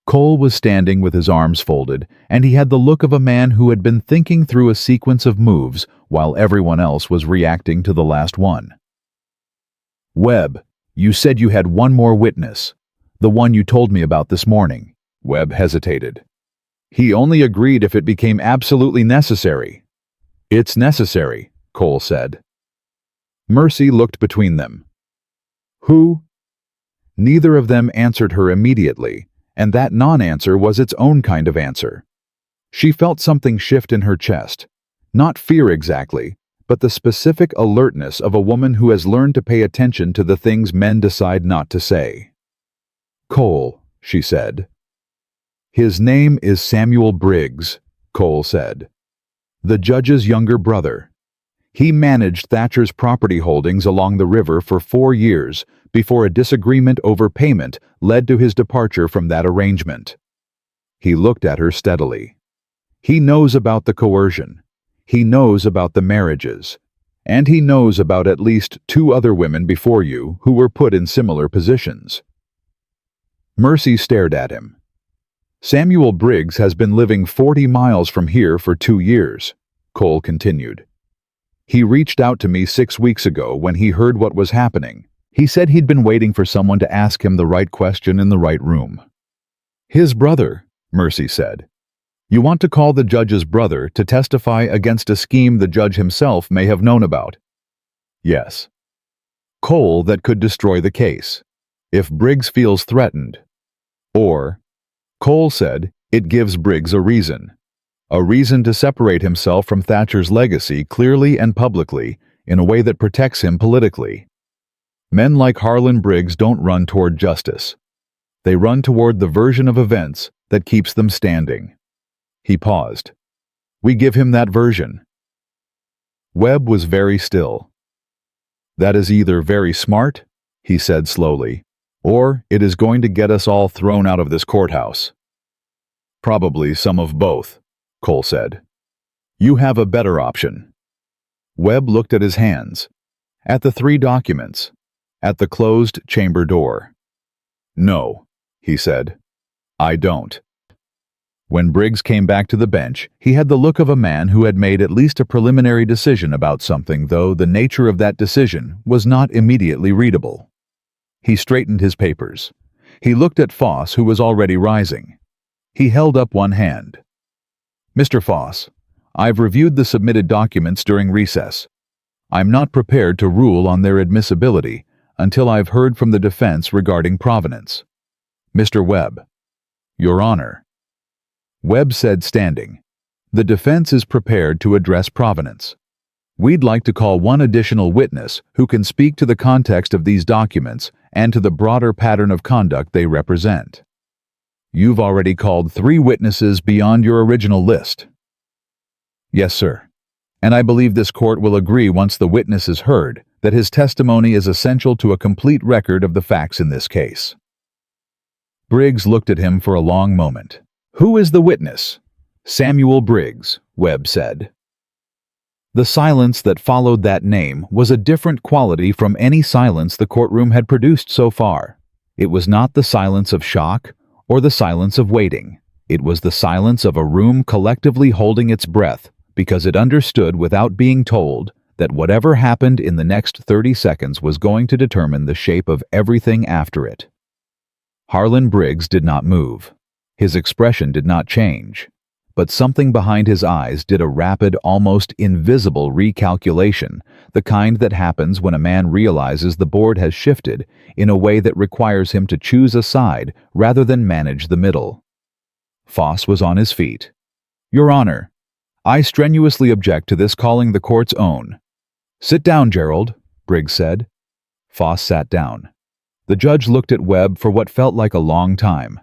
Cole was standing with his arms folded, and he had the look of a man who had been thinking through a sequence of moves while everyone else was reacting to the last one. "Webb, you said you had one more witness, the one you told me about this morning." Webb hesitated. "He only agreed if it became absolutely necessary." "It's necessary," Cole said. Mercy looked between them. "Who?" Neither of them answered her immediately, and that non-answer was its own kind of answer. She felt something shift in her chest. Not fear exactly, but the specific alertness of a woman who has learned to pay attention to the things men decide not to say. "Cole," she said. "His name is Samuel Briggs," Cole said. "The judge's younger brother. He managed Thatcher's property holdings along the river for 4 years before a disagreement over payment led to his departure from that arrangement." He looked at her steadily. "He knows about the coercion. He knows about the marriages. And he knows about at least 2 other women before you who were put in similar positions." Mercy stared at him. "Samuel Briggs has been living 40 miles from here for 2 years, Cole continued. "He reached out to me 6 weeks ago when he heard what was happening. He said he'd been waiting for someone to ask him the right question in the right room." "His brother," Mercy said. "You want to call the judge's brother to testify against a scheme the judge himself may have known about?" "Yes." "Cole, that could destroy the case. If Briggs feels threatened. Or," Cole said, "it gives Briggs a reason to separate himself from Thatcher's legacy clearly and publicly in a way that protects him politically. Men like Harlan Briggs don't run toward justice. They run toward the version of events that keeps them standing." He paused. "We give him that version." Webb was very still. "That is either very smart," he said slowly, "or it is going to get us all thrown out of this courthouse." "Probably some of both," Cole said. "You have a better option." Webb looked at his hands, at the 3 documents, at the closed chamber door. "No," he said. "I don't." When Briggs came back to the bench, he had the look of a man who had made at least a preliminary decision about something, though the nature of that decision was not immediately readable. He straightened his papers. He looked at Foss, who was already rising. He held up one hand. "Mr. Foss, I've reviewed the submitted documents during recess. I'm not prepared to rule on their admissibility until I've heard from the defense regarding provenance. Mr. Webb. Your Honor. Webb said, standing. The defense is prepared to address provenance. We'd like to call one additional witness who can speak to the context of these documents and to the broader pattern of conduct they represent. You've already called 3 witnesses beyond your original list. Yes, sir. And I believe this court will agree once the witness is heard that his testimony is essential to a complete record of the facts in this case. Briggs looked at him for a long moment. Who is the witness? Samuel Briggs, Webb said. The silence that followed that name was a different quality from any silence the courtroom had produced so far. It was not the silence of shock or the silence of waiting. It was the silence of a room collectively holding its breath because it understood without being told that whatever happened in the next 30 seconds was going to determine the shape of everything after it. Harlan Briggs did not move. His expression did not change. But something behind his eyes did a rapid, almost invisible recalculation, the kind that happens when a man realizes the board has shifted in a way that requires him to choose a side rather than manage the middle. Foss was on his feet. Your Honor, I strenuously object to this calling the court's own. Sit down, Gerald, Briggs said. Foss sat down. The judge looked at Webb for what felt like a long time.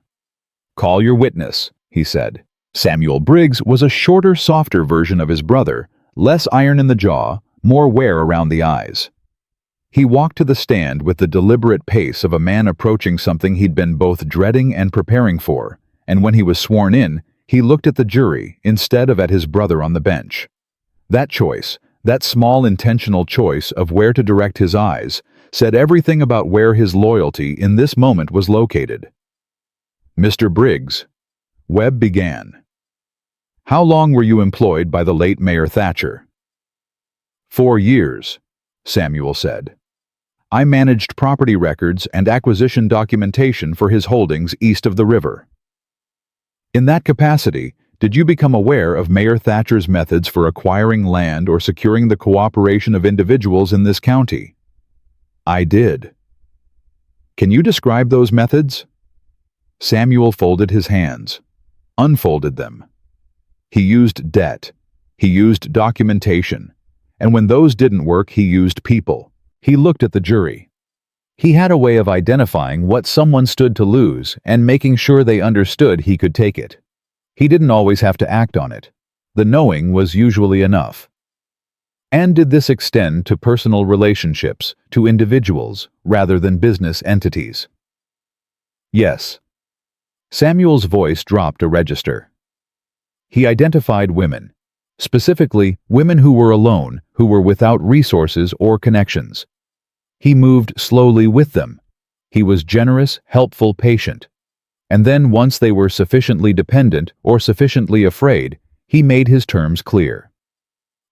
Call your witness, he said. Samuel Briggs was a shorter, softer version of his brother, less iron in the jaw, more wear around the eyes. He walked to the stand with the deliberate pace of a man approaching something he'd been both dreading and preparing for, and when he was sworn in, he looked at the jury instead of at his brother on the bench. That choice, that small intentional choice of where to direct his eyes, said everything about where his loyalty in this moment was located. Mr. Briggs, Webb began. How long were you employed by the late Mayor Thatcher? 4 years, Samuel said. I managed property records and acquisition documentation for his holdings east of the river. In that capacity, did you become aware of Mayor Thatcher's methods for acquiring land or securing the cooperation of individuals in this county? I did. Can you describe those methods? Samuel folded his hands, unfolded them. He used debt. He used documentation. And when those didn't work, he used people. He looked at the jury. He had a way of identifying what someone stood to lose and making sure they understood he could take it. He didn't always have to act on it. The knowing was usually enough. And did this extend to personal relationships, to individuals, rather than business entities? Yes. Samuel's voice dropped a register. He identified women, specifically women who were alone, who were without resources or connections. He moved slowly with them. He was generous, helpful, patient. And then once they were sufficiently dependent or sufficiently afraid, he made his terms clear.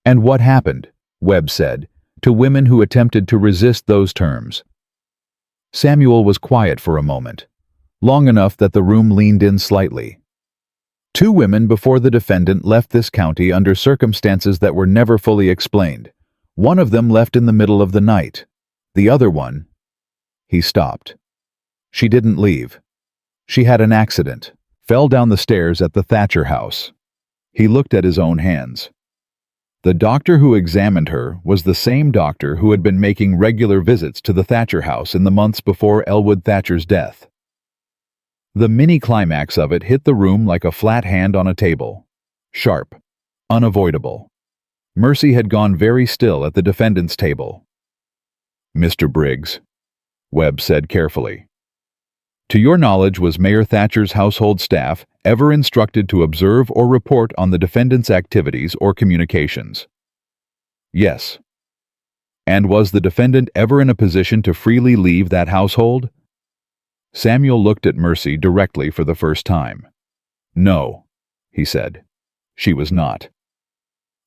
And what happened, Webb said, to women who attempted to resist those terms? Samuel was quiet for a moment, long enough that the room leaned in slightly. 2 women before the defendant left this county under circumstances that were never fully explained. One of them left in the middle of the night. The other one... He stopped. She didn't leave. She had an accident, fell down the stairs at the Thatcher house. He looked at his own hands. The doctor who examined her was the same doctor who had been making regular visits to the Thatcher house in the months before Elwood Thatcher's death. The mini-climax of it hit the room like a flat hand on a table. Sharp. Unavoidable. Mercy had gone very still at the defendant's table. Mr. Briggs, Webb said carefully. To your knowledge, was Mayor Thatcher's household staff ever instructed to observe or report on the defendant's activities or communications? Yes. And was the defendant ever in a position to freely leave that household? Samuel looked at Mercy directly for the first time. No, he said. She was not.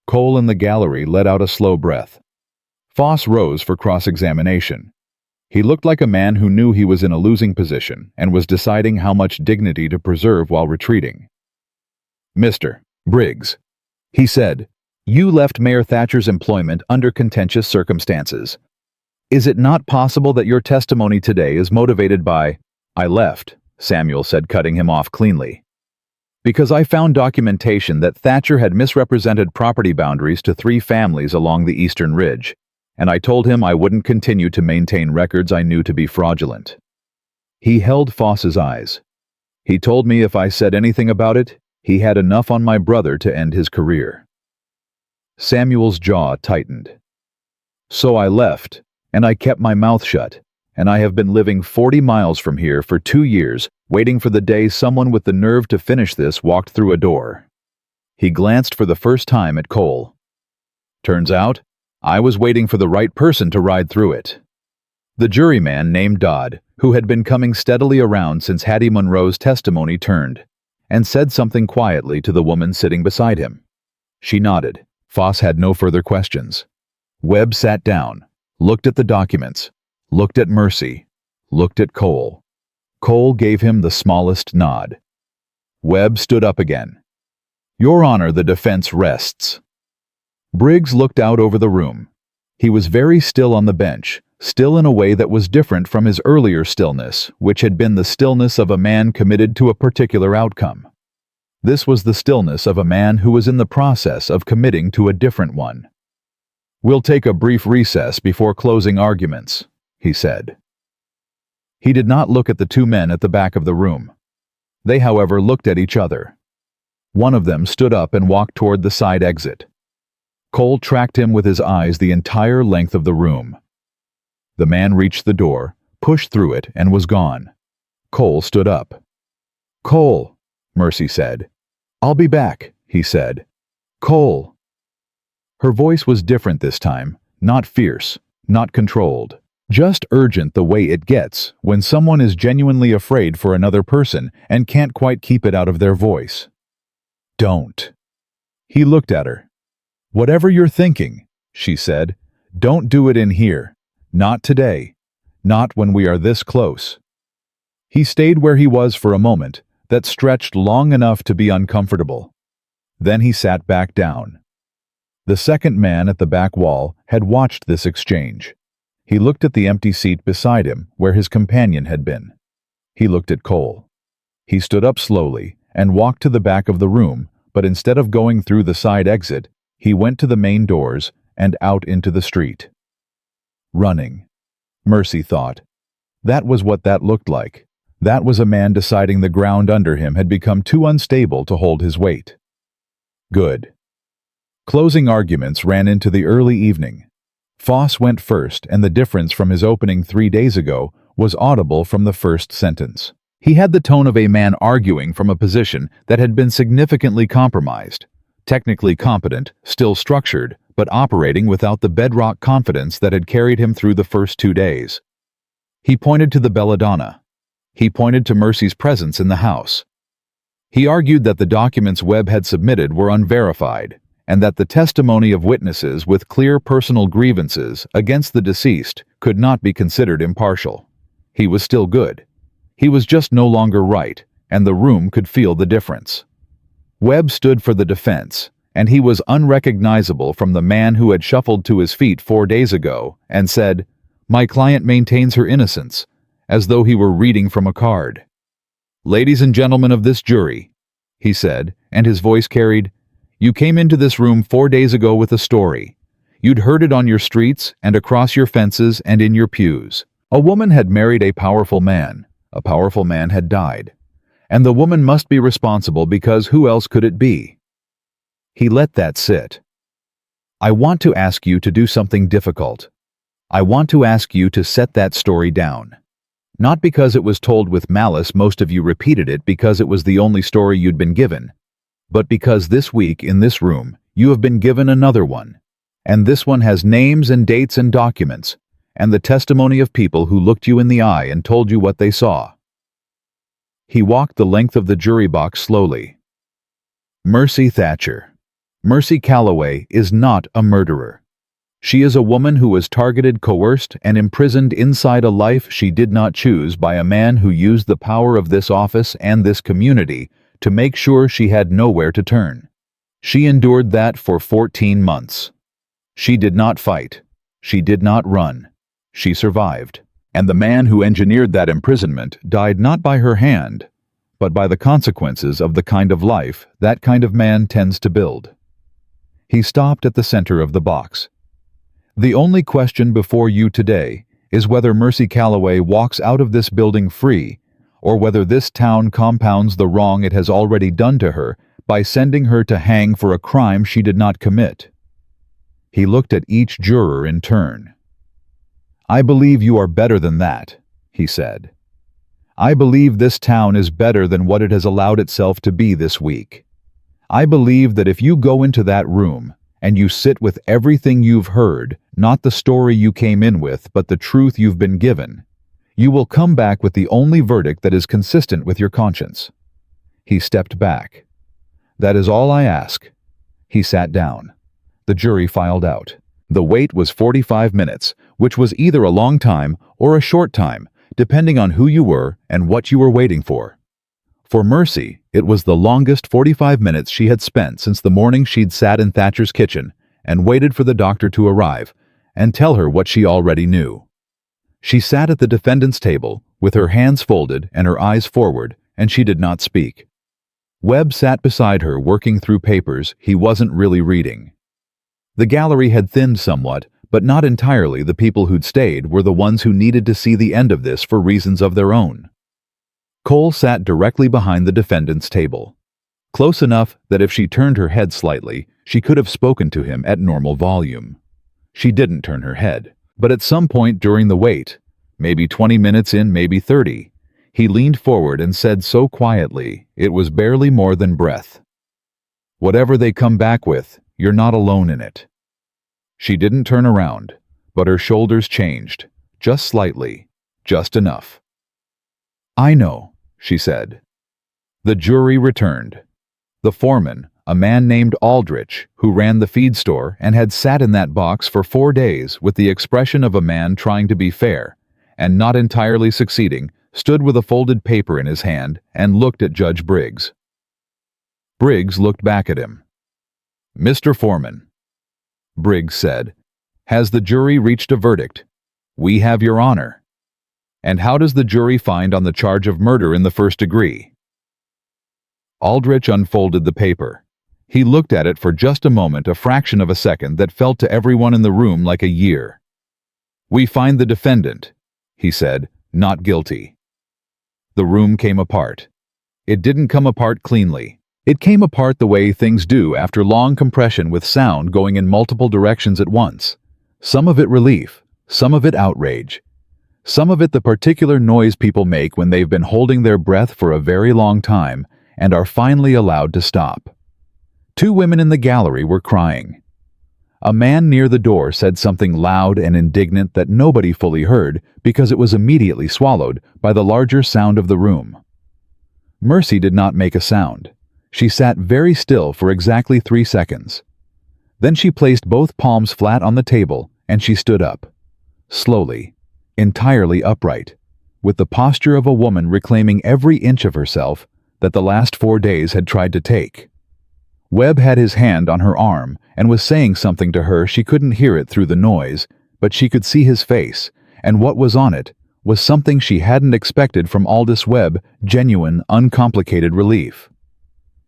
Cole in the gallery let out a slow breath. Foss rose for cross-examination. He looked like a man who knew he was in a losing position and was deciding how much dignity to preserve while retreating. Mr. Briggs, he said, you left Mayor Thatcher's employment under contentious circumstances. Is it not possible that your testimony today is motivated by— I left, Samuel said, cutting him off cleanly, because I found documentation that Thatcher had misrepresented property boundaries to 3 families along the Eastern Ridge, and I told him I wouldn't continue to maintain records I knew to be fraudulent. He held Foss's eyes. He told me if I said anything about it, he had enough on my brother to end his career. Samuel's jaw tightened. So I left, and I kept my mouth shut, and I have been living 40 miles from here for 2 years, waiting for the day someone with the nerve to finish this walked through a door. He glanced for the first time at Cole. Turns out, I was waiting for the right person to ride through it. The juryman named Dodd, who had been coming steadily around since Hattie Monroe's testimony, turned and said something quietly to the woman sitting beside him. She nodded. Foss had no further questions. Webb sat down, looked at the documents, looked at Mercy, looked at Cole. Cole gave him the smallest nod. Webb stood up again. Your Honor, the defense rests. Briggs looked out over the room. He was very still on the bench, still in a way that was different from his earlier stillness, which had been the stillness of a man committed to a particular outcome. This was the stillness of a man who was in the process of committing to a different one. We'll take a brief recess before closing arguments, he said. He did not look at the 2 men at the back of the room. They, however, looked at each other. One of them stood up and walked toward the side exit. Cole tracked him with his eyes the entire length of the room. The man reached the door, pushed through it, and was gone. Cole stood up. Cole, Mercy said. I'll be back, he said. Cole. Her voice was different this time, not fierce, not controlled, just urgent the way it gets when someone is genuinely afraid for another person and can't quite keep it out of their voice. Don't. He looked at her. Whatever you're thinking, she said, don't do it in here. Not today. Not when we are this close. He stayed where he was for a moment that stretched long enough to be uncomfortable. Then he sat back down. The second man at the back wall had watched this exchange. He looked at the empty seat beside him where his companion had been. He looked at Cole. He stood up slowly and walked to the back of the room, but instead of going through the side exit, he went to the main doors and out into the street. Running. Mercy thought. That was what that looked like. That was a man deciding the ground under him had become too unstable to hold his weight. Good. Closing arguments ran into the early evening. Foss went first, and the difference from his opening 3 days ago was audible from the first sentence. He had the tone of a man arguing from a position that had been significantly compromised. Technically competent, still structured, but operating without the bedrock confidence that had carried him through the first 2 days. He pointed to the belladonna. He pointed to Mercy's presence in the house. He argued that the documents Webb had submitted were unverified, and that the testimony of witnesses with clear personal grievances against the deceased could not be considered impartial. He was still good. He was just no longer right, and the room could feel the difference. Webb stood for the defense, and he was unrecognizable from the man who had shuffled to his feet 4 days ago and said, "My client maintains her innocence," as though he were reading from a card. "Ladies and gentlemen of this jury," he said, and his voice carried, "you came into this room 4 days ago with a story. You'd heard it on your streets and across your fences and in your pews. A woman had married a powerful man. A powerful man had died. And the woman must be responsible because who else could it be?" He let that sit. "I want to ask you to do something difficult. I want to ask you to set that story down. Not because it was told with malice, most of you repeated it because it was the only story you'd been given, but because this week in this room you have been given another one, and this one has names and dates and documents, and the testimony of people who looked you in the eye and told you what they saw." He walked the length of the jury box slowly. Mercy Thatcher. Mercy Calloway is not a murderer. She is a woman who was targeted, coerced, and imprisoned inside a life she did not choose by a man who used the power of this office and this community to make sure she had nowhere to turn. She endured that for 14 months. She did not fight. She did not run. She survived. And the man who engineered that imprisonment died not by her hand, but by the consequences of the kind of life that kind of man tends to build. He stopped at the center of the box. The only question before you today is whether Mercy Calloway walks out of this building free, or whether this town compounds the wrong it has already done to her by sending her to hang for a crime she did not commit. He looked at each juror in turn. "I believe you are better than that," he said. "I believe this town is better than what it has allowed itself to be this week. I believe that if you go into that room and you sit with everything you've heard, not the story you came in with, but the truth you've been given, you will come back with the only verdict that is consistent with your conscience." He stepped back. "That is all I ask." He sat down. The jury filed out. The wait was 45 minutes, which was either a long time or a short time, depending on who you were and what you were waiting for. For Mercy, it was the longest 45 minutes she had spent since the morning she'd sat in Thatcher's kitchen and waited for the doctor to arrive and tell her what she already knew. She sat at the defendant's table with her hands folded and her eyes forward, and she did not speak. Webb sat beside her working through papers he wasn't really reading. The gallery had thinned somewhat, but not entirely. The people who'd stayed were the ones who needed to see the end of this for reasons of their own. Cole sat directly behind the defendant's table, close enough that if she turned her head slightly, she could have spoken to him at normal volume. She didn't turn her head, but at some point during the wait, maybe 20 minutes in, maybe 30, he leaned forward and said so quietly it was barely more than breath, "Whatever they come back with, you're not alone in it." She didn't turn around, but her shoulders changed, just slightly, just enough. "I know," she said. The jury returned. The foreman, a man named Aldrich, who ran the feed store and had sat in that box for 4 days with the expression of a man trying to be fair and not entirely succeeding, stood with a folded paper in his hand and looked at Judge Briggs. Briggs looked back at him. "Mr. Foreman," Briggs said, "has the jury reached a verdict? We have your honor. And how does the jury find on the charge of murder in the first degree?" Aldrich unfolded the paper. He looked at it for just a moment, a fraction of a second that felt to everyone in the room like a year. "We find the defendant," he said, "not guilty." The room came apart. It didn't come apart cleanly. It came apart the way things do after long compression with sound going in multiple directions at once. Some of it relief, some of it outrage, some of it the particular noise people make when they've been holding their breath for a very long time and are finally allowed to stop. 2 women in the gallery were crying. A man near the door said something loud and indignant that nobody fully heard because it was immediately swallowed by the larger sound of the room. Mercy did not make a sound. She sat very still for exactly 3 seconds. Then she placed both palms flat on the table and she stood up. Slowly, entirely upright, with the posture of a woman reclaiming every inch of herself that the last 4 days had tried to take. Webb had his hand on her arm and was saying something to her. She couldn't hear it through the noise, but she could see his face, and what was on it was something she hadn't expected from Aldous Webb, genuine, uncomplicated relief.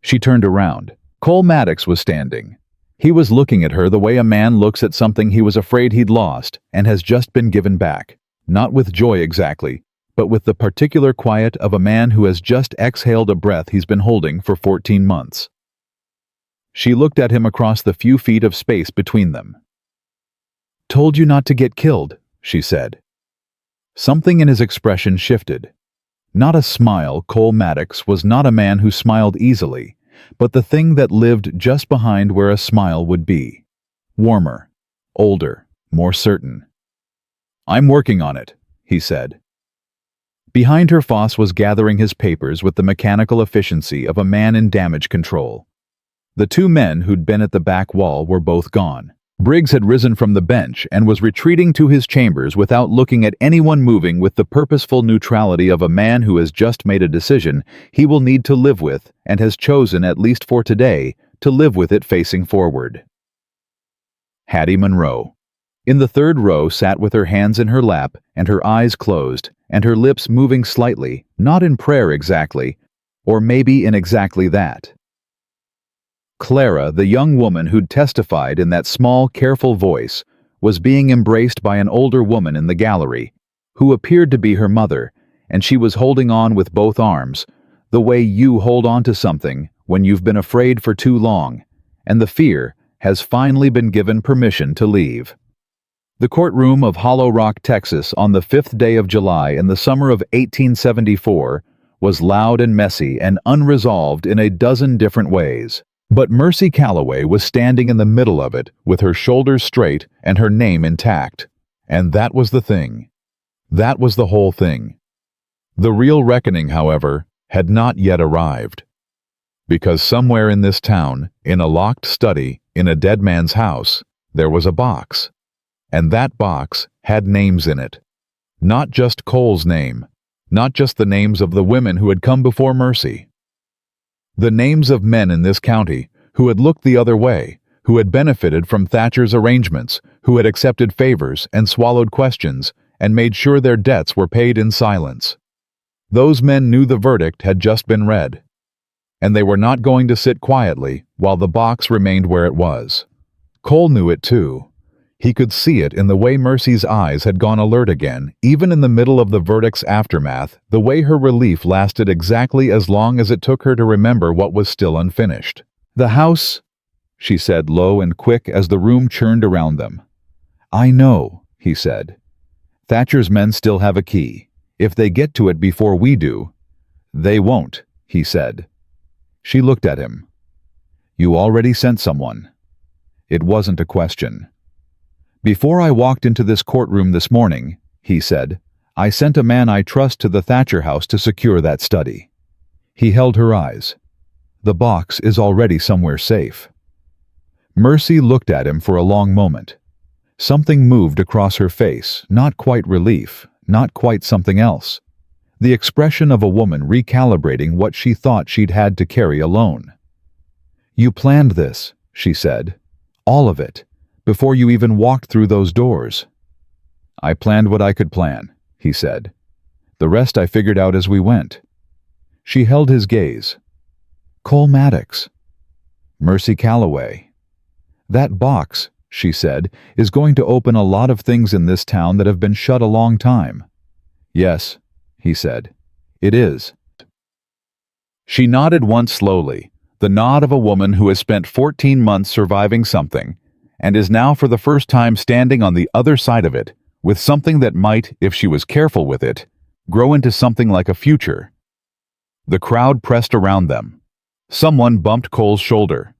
She turned around. Cole Maddox was standing. He was looking at her the way a man looks at something he was afraid he'd lost and has just been given back, not with joy exactly, but with the particular quiet of a man who has just exhaled a breath he's been holding for 14 months. She looked at him across the few feet of space between them. "Told you not to get killed," she said. Something in his expression shifted. Not a smile. Cole Maddox was not a man who smiled easily, but the thing that lived just behind where a smile would be. Warmer, older, more certain. "I'm working on it," he said. Behind her, Foss was gathering his papers with the mechanical efficiency of a man in damage control. The 2 men who'd been at the back wall were both gone. Briggs had risen from the bench and was retreating to his chambers without looking at anyone, moving with the purposeful neutrality of a man who has just made a decision he will need to live with and has chosen, at least for today, to live with it facing forward. Hattie Monroe. In the third row sat with her hands in her lap and her eyes closed and her lips moving slightly, not in prayer exactly, or maybe in exactly that. Clara, the young woman who'd testified in that small, careful voice, was being embraced by an older woman in the gallery, who appeared to be her mother, and she was holding on with both arms, the way you hold on to something when you've been afraid for too long, and the fear has finally been given permission to leave. The courtroom of Hollow Rock, Texas, on the 5th day of July in the summer of 1874 was loud and messy and unresolved in a dozen different ways. But Mercy Calloway was standing in the middle of it with her shoulders straight and her name intact. And that was the thing. That was the whole thing. The real reckoning, however, had not yet arrived. Because somewhere in this town, in a locked study, in a dead man's house, there was a box. And that box had names in it. Not just Cole's name. Not just the names of the women who had come before Mercy. The names of men in this county who had looked the other way, who had benefited from Thatcher's arrangements, who had accepted favors and swallowed questions and made sure their debts were paid in silence. Those men knew the verdict had just been read, and they were not going to sit quietly while the box remained where it was. Cole knew it too. He could see it in the way Mercy's eyes had gone alert again, even in the middle of the verdict's aftermath, the way her relief lasted exactly as long as it took her to remember what was still unfinished. "The house," she said low and quick as the room churned around them. "I know," he said. "Thatcher's men still have a key. If they get to it before we do—" "They won't," he said. She looked at him. "You already sent someone." It wasn't a question. "Before I walked into this courtroom this morning," he said, "I sent a man I trust to the Thatcher house to secure that study." He held her eyes. "The box is already somewhere safe." Mercy looked at him for a long moment. Something moved across her face, not quite relief, not quite something else. The expression of a woman recalibrating what she thought she'd had to carry alone. "You planned this," she said. "All of it. Before you even walked through those doors." "I planned what I could plan," he said. "The rest I figured out as we went." She held his gaze. "Cole Maddox. Mercy Calloway. That box," she said, "is going to open a lot of things in this town that have been shut a long time." "Yes," he said. "It is." She nodded once slowly, the nod of a woman who has spent 14 months surviving something, and is now for the first time standing on the other side of it, with something that might, if she was careful with it, grow into something like a future. The crowd pressed around them. Someone bumped Cole's shoulder.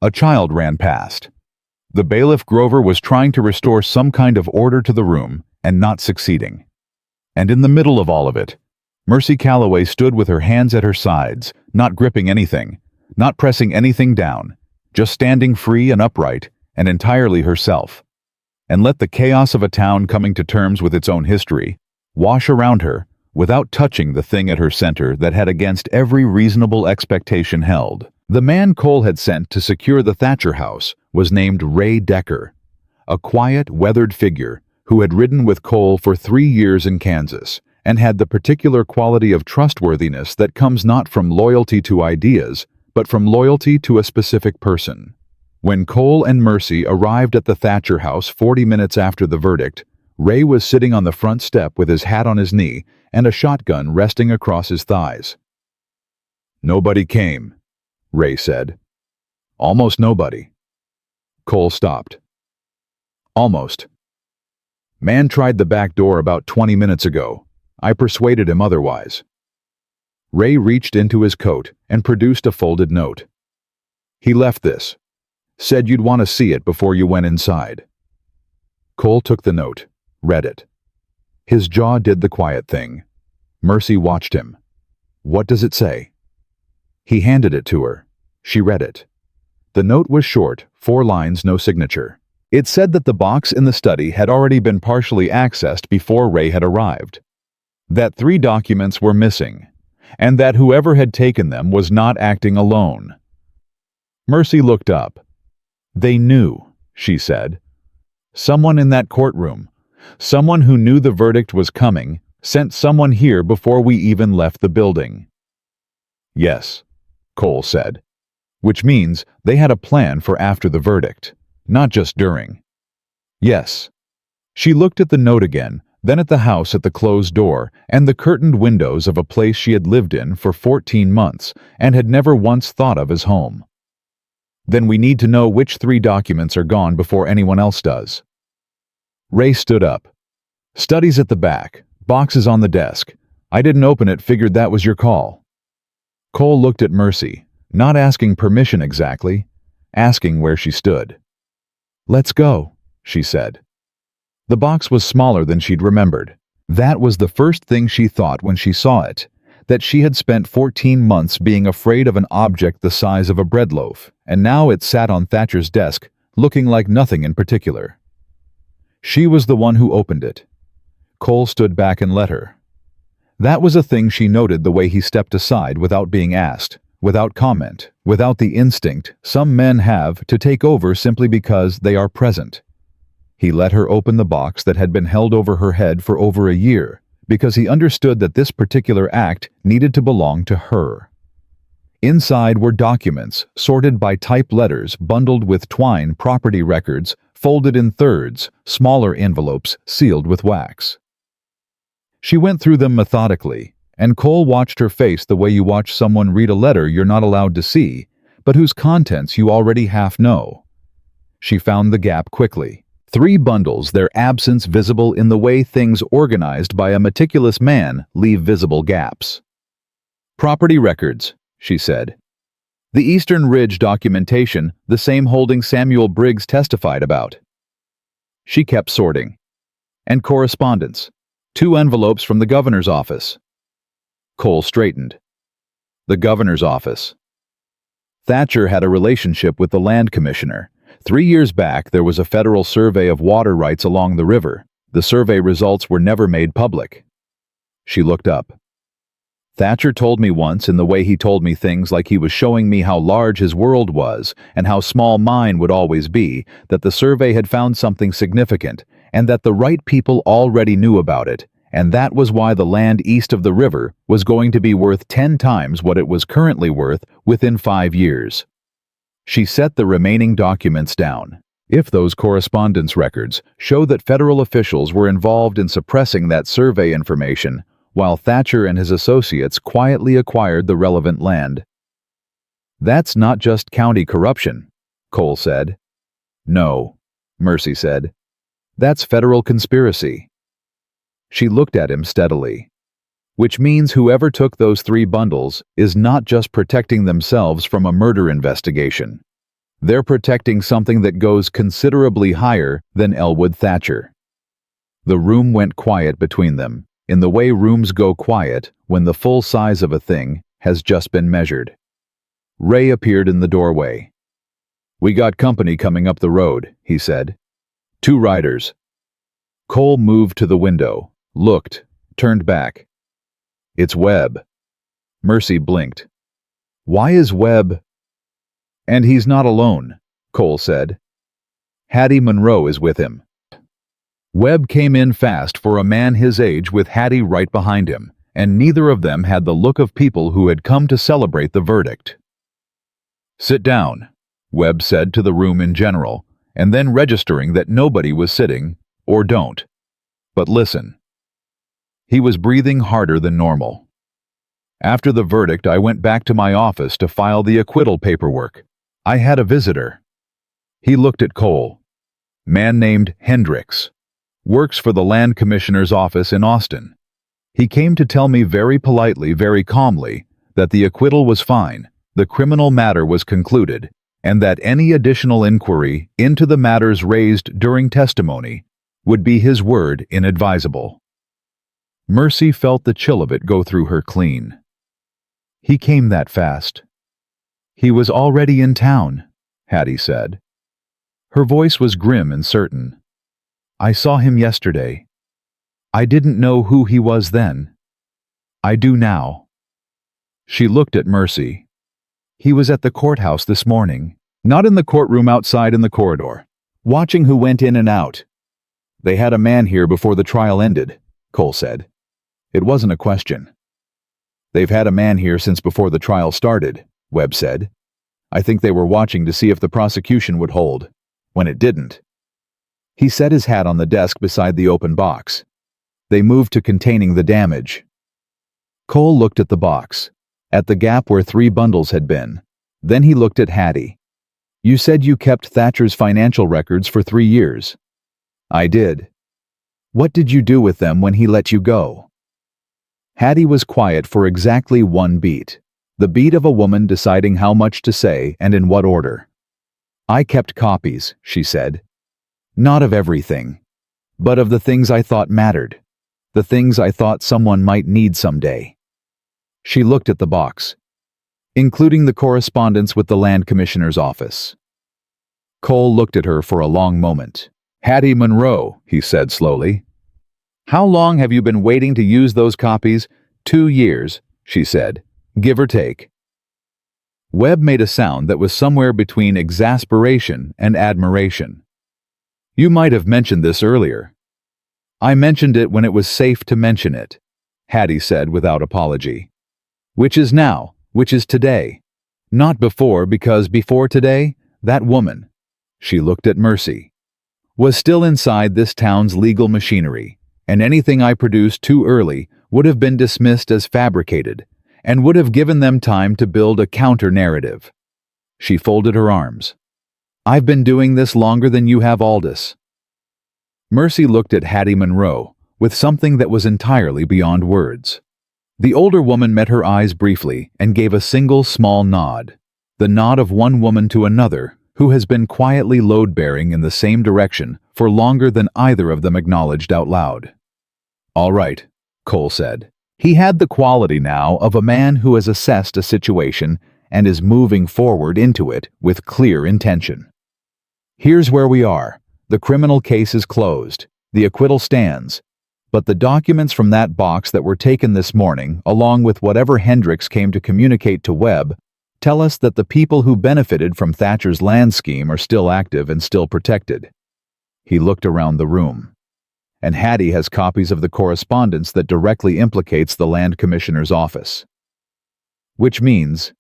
A child ran past. The bailiff Grover was trying to restore some kind of order to the room, and not succeeding. And in the middle of all of it, Mercy Calloway stood with her hands at her sides, not gripping anything, not pressing anything down, just standing free and upright, and entirely herself, and let the chaos of a town coming to terms with its own history wash around her without touching the thing at her center that had against every reasonable expectation held. The man Cole had sent to secure the Thatcher house was named Ray Decker, a quiet, weathered figure who had ridden with Cole for 3 years in Kansas and had the particular quality of trustworthiness that comes not from loyalty to ideas, but from loyalty to a specific person. When Cole and Mercy arrived at the Thatcher house 40 minutes after the verdict, Ray was sitting on the front step with his hat on his knee and a shotgun resting across his thighs. "Nobody came," Ray said. "Almost nobody." Cole stopped. "Almost. Man tried the back door about 20 minutes ago. I persuaded him otherwise." Ray reached into his coat and produced a folded note. "He left this. Said you'd want to see it before you went inside." Cole took the note, read it. His jaw did the quiet thing. Mercy watched him. "What does it say?" He handed it to her. She read it. The note was short, 4 lines, no signature. It said that the box in the study had already been partially accessed before Ray had arrived, that 3 documents were missing, and that whoever had taken them was not acting alone. Mercy looked up. "They knew," she said. Someone in that courtroom, someone who knew the verdict was coming, sent someone here before we even left the building." "Yes," Cole said, "which means they had a plan for after the verdict, not just during." "Yes." She looked at the note again, then at the house at the closed door and the curtained windows of a place she had lived in for 14 months and had never once thought of as home. "Then we need to know which 3 documents are gone before anyone else does." Ray stood up. "Study's at the back, boxes on the desk. I didn't open it, figured that was your call." Cole looked at Mercy, not asking permission exactly, asking where she stood. "Let's go," she said. The box was smaller than she'd remembered. That was the first thing she thought when she saw it, that she had spent 14 months being afraid of an object the size of a bread loaf, and now it sat on Thatcher's desk, looking like nothing in particular. She was the one who opened it. Cole stood back and let her. That was a thing she noted, the way he stepped aside without being asked, without comment, without the instinct some men have to take over simply because they are present. He let her open the box that had been held over her head for over a year, because he understood that this particular act needed to belong to her. Inside were documents, sorted by type letters, bundled with twine, property records, folded in thirds, smaller envelopes sealed with wax. She went through them methodically, and Cole watched her face the way you watch someone read a letter you're not allowed to see, but whose contents you already half know. She found the gap quickly. 3 bundles, their absence visible in the way things organized by a meticulous man leave visible gaps. "Property records," she said. "The Eastern Ridge documentation, the same holding Samuel Briggs testified about." She kept sorting. "And correspondence. 2 envelopes from the governor's office." Cole straightened. The governor's office. Thatcher had a relationship with the land commissioner. 3 years back, there was a federal survey of water rights along the river. The survey results were never made public. She looked up. "Thatcher told me once, in the way he told me things like he was showing me how large his world was and how small mine would always be, that the survey had found something significant and that the right people already knew about it, and that was why the land east of the river was going to be worth 10 times what it was currently worth within 5 years. She set the remaining documents down. If those correspondence records show that federal officials were involved in suppressing that survey information, while Thatcher and his associates quietly acquired the relevant land. "That's not just county corruption," Cole said. "No," Mercy said. "That's federal conspiracy." She looked at him steadily. "Which means whoever took those 3 bundles is not just protecting themselves from a murder investigation. They're protecting something that goes considerably higher than Elwood Thatcher." The room went quiet between them, in the way rooms go quiet when the full size of a thing has just been measured. Ray appeared in the doorway. "We got company coming up the road," he said. 2 riders. Cole moved to the window, looked, turned back. "It's Webb." Mercy blinked. "Why is Webb—" "And he's not alone," Cole said. "Hattie Monroe is with him." Webb came in fast for a man his age, with Hattie right behind him, and neither of them had the look of people who had come to celebrate the verdict. "Sit down," Webb said to the room in general, and then registering that nobody was sitting, "or don't. But listen." He was breathing harder than normal. "After the verdict, I went back to my office to file the acquittal paperwork. I had a visitor." He looked at Cole. "Man named Hendricks. Works for the land commissioner's office in Austin. He came to tell me very politely, very calmly, that the acquittal was fine, the criminal matter was concluded, and that any additional inquiry into the matters raised during testimony would be his word inadvisable." Mercy felt the chill of it go through her clean. "He came that fast." "He was already in town," Hattie said. Her voice was grim and certain. "I saw him yesterday. I didn't know who he was then. I do now." She looked at Mercy. "He was at the courthouse this morning. Not in the courtroom, outside in the corridor. watching who went in and out. They had a man here before the trial ended, Cole said. It wasn't a question. They've had a man here since before the trial started, Webb said. I think they were watching to see if the prosecution would hold. When it didn't. He set his hat on the desk beside the open box. They moved to containing the damage. Cole looked at the box, at the gap where 3 bundles had been. Then he looked at Hattie. You said you kept Thatcher's financial records for 3 years. I did. What did you do with them when he let you go? Hattie was quiet for exactly 1 beat, the beat of a woman deciding how much to say and in what order. I kept copies, she said. Not of everything, but of the things I thought mattered, the things I thought someone might need someday. She looked at the box, including the correspondence with the Land Commissioner's office. Cole looked at her for a long moment. Hattie Monroe, he said slowly. How long have you been waiting to use those copies? 2 years, she said, give or take. Webb made a sound that was somewhere between exasperation and admiration. You might have mentioned this earlier. I mentioned it when it was safe to mention it, Hattie said without apology. Which is now, which is today. Not before, because before today, that woman, she looked at Mercy, was still inside this town's legal machinery, and anything I produced too early would have been dismissed as fabricated, and would have given them time to build a counter-narrative. She folded her arms. I've been doing this longer than you have, Aldous. Mercy looked at Hattie Monroe with something that was entirely beyond words. The older woman met her eyes briefly and gave a single small nod, the nod of one woman to another who has been quietly load-bearing in the same direction for longer than either of them acknowledged out loud. All right, Cole said. He had the quality now of a man who has assessed a situation and is moving forward into it with clear intention. Here's where we are. The criminal case is closed. The acquittal stands. But the documents from that box that were taken this morning, along with whatever Hendricks came to communicate to Webb, tell us that the people who benefited from Thatcher's land scheme are still active and still protected. He looked around the room. And Hattie has copies of the correspondence that directly implicates the Land Commissioner's office. Which means,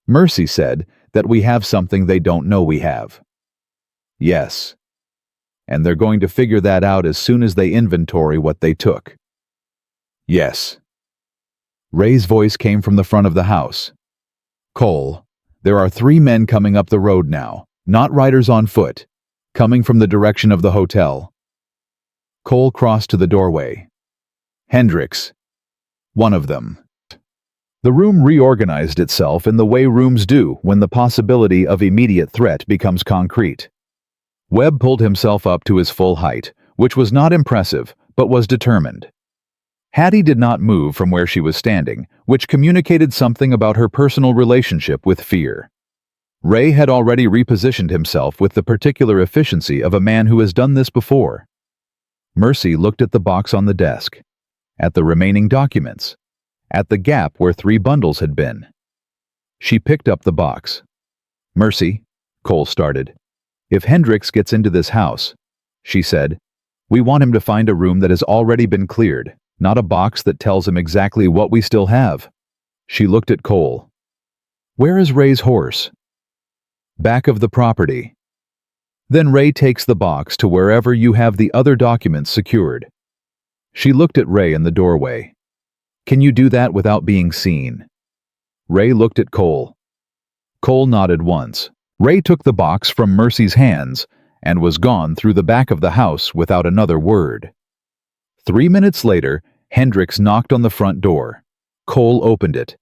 Mercy said, that we have something they don't know we have. Yes. And they're going to figure that out as soon as they inventory what they took. Yes. Ray's voice came from the front of the house. Cole, there are 3 men coming up the road now, not riders on foot, coming from the direction of the hotel. Cole crossed to the doorway. Hendricks. One of them. The room reorganized itself in the way rooms do when the possibility of immediate threat becomes concrete. Webb pulled himself up to his full height, which was not impressive, but was determined. Hattie did not move from where she was standing, which communicated something about her personal relationship with fear. Ray had already repositioned himself with the particular efficiency of a man who has done this before. Mercy looked at the box on the desk, at the remaining documents, at the gap where 3 bundles had been. She picked up the box. Mercy, Cole started. If Hendricks gets into this house, she said, we want him to find a room that has already been cleared, not a box that tells him exactly what we still have. She looked at Cole. Where is Ray's horse? Back of the property. Then Ray takes the box to wherever you have the other documents secured. She looked at Ray in the doorway. Can you do that without being seen? Ray looked at Cole. Cole nodded once. Ray took the box from Mercy's hands and was gone through the back of the house without another word. 3 minutes later, Hendricks knocked on the front door. Cole opened it.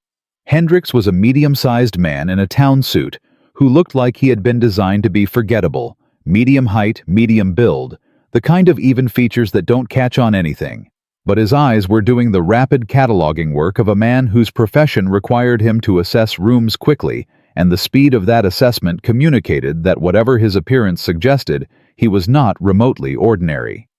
Hendricks was a medium-sized man in a town suit who looked like he had been designed to be forgettable, medium height, medium build, the kind of even features that don't catch on anything. But his eyes were doing the rapid cataloging work of a man whose profession required him to assess rooms quickly, and the speed of that assessment communicated that whatever his appearance suggested, he was not remotely ordinary.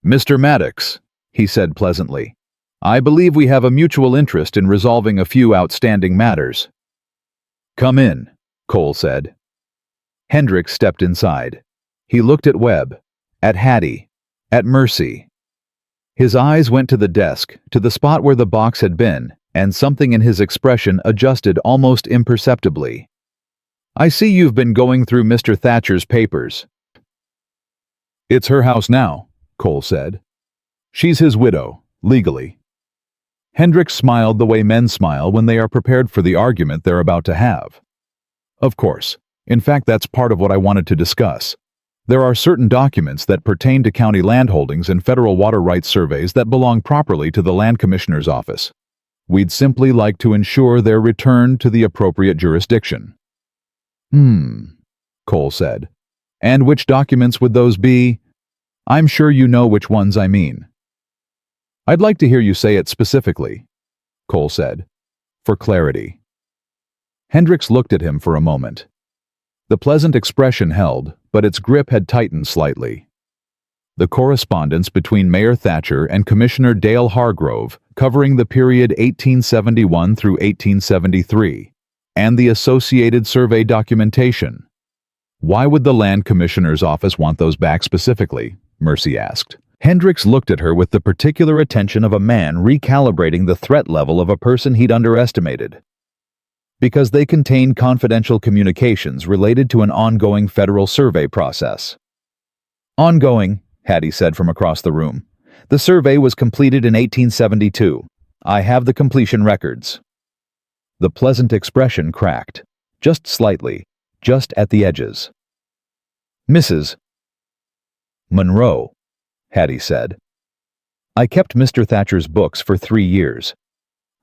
Mr. Maddox, he said pleasantly, I believe we have a mutual interest in resolving a few outstanding matters. Come in, Cole said. Hendricks stepped inside. He looked at Webb, at Hattie, at Mercy. His eyes went to the desk, to the spot where the box had been, and something in his expression adjusted almost imperceptibly. "I see you've been going through Mr. Thatcher's papers." "It's her house now," Cole said. "She's his widow, legally." Hendricks smiled the way men smile when they are prepared for the argument they're about to have. "Of course. In fact, that's part of what I wanted to discuss. There are certain documents that pertain to county landholdings and federal water rights surveys that belong properly to the Land Commissioner's office. We'd simply like to ensure their return to the appropriate jurisdiction." Cole said. "And which documents would those be?" "I'm sure you know which ones I mean." "I'd like to hear you say it specifically," Cole said, "for clarity." Hendricks looked at him for a moment. The pleasant expression held, but its grip had tightened slightly. The correspondence between Mayor Thatcher and Commissioner Dale Hargrove, covering the period 1871 through 1873, and the associated survey documentation. "Why would the Land Commissioner's office want those back specifically?" Mercy asked. Hendricks looked at her with the particular attention of a man recalibrating the threat level of a person he'd underestimated. "Because they contain confidential communications related to an ongoing federal survey process." "Ongoing," Hattie said from across the room. "The survey was completed in 1872. I have the completion records." The pleasant expression cracked, just slightly, just at the edges. "Mrs. Monroe," Hattie said. "I kept Mr. Thatcher's books for 3 years.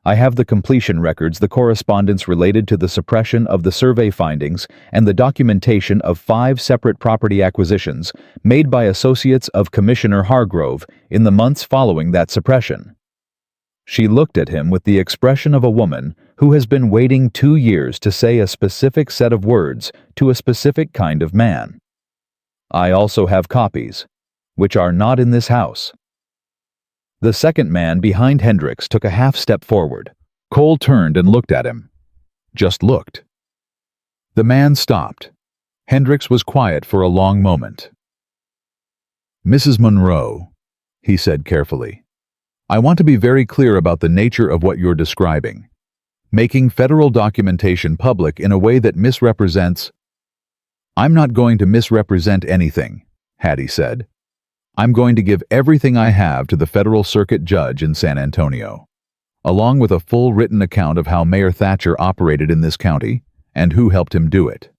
I have the completion records, the correspondence related to the suppression of the survey findings, and the documentation of 5 separate property acquisitions made by associates of Commissioner Hargrove in the months following that suppression." She looked at him with the expression of a woman who has been waiting 2 years to say a specific set of words to a specific kind of man. "I also have copies, which are not in this house." The second man behind Hendricks took a half step forward. Cole turned and looked at him. Just looked. The man stopped. Hendricks was quiet for a long moment. "Mrs. Monroe," he said carefully, "I want to be very clear about the nature of what you're describing. Making federal documentation public in a way that misrepresents—" "I'm not going to misrepresent anything," Hattie said. "I'm going to give everything I have to the federal circuit judge in San Antonio, along with a full written account of how Mayor Thatcher operated in this county and who helped him do it."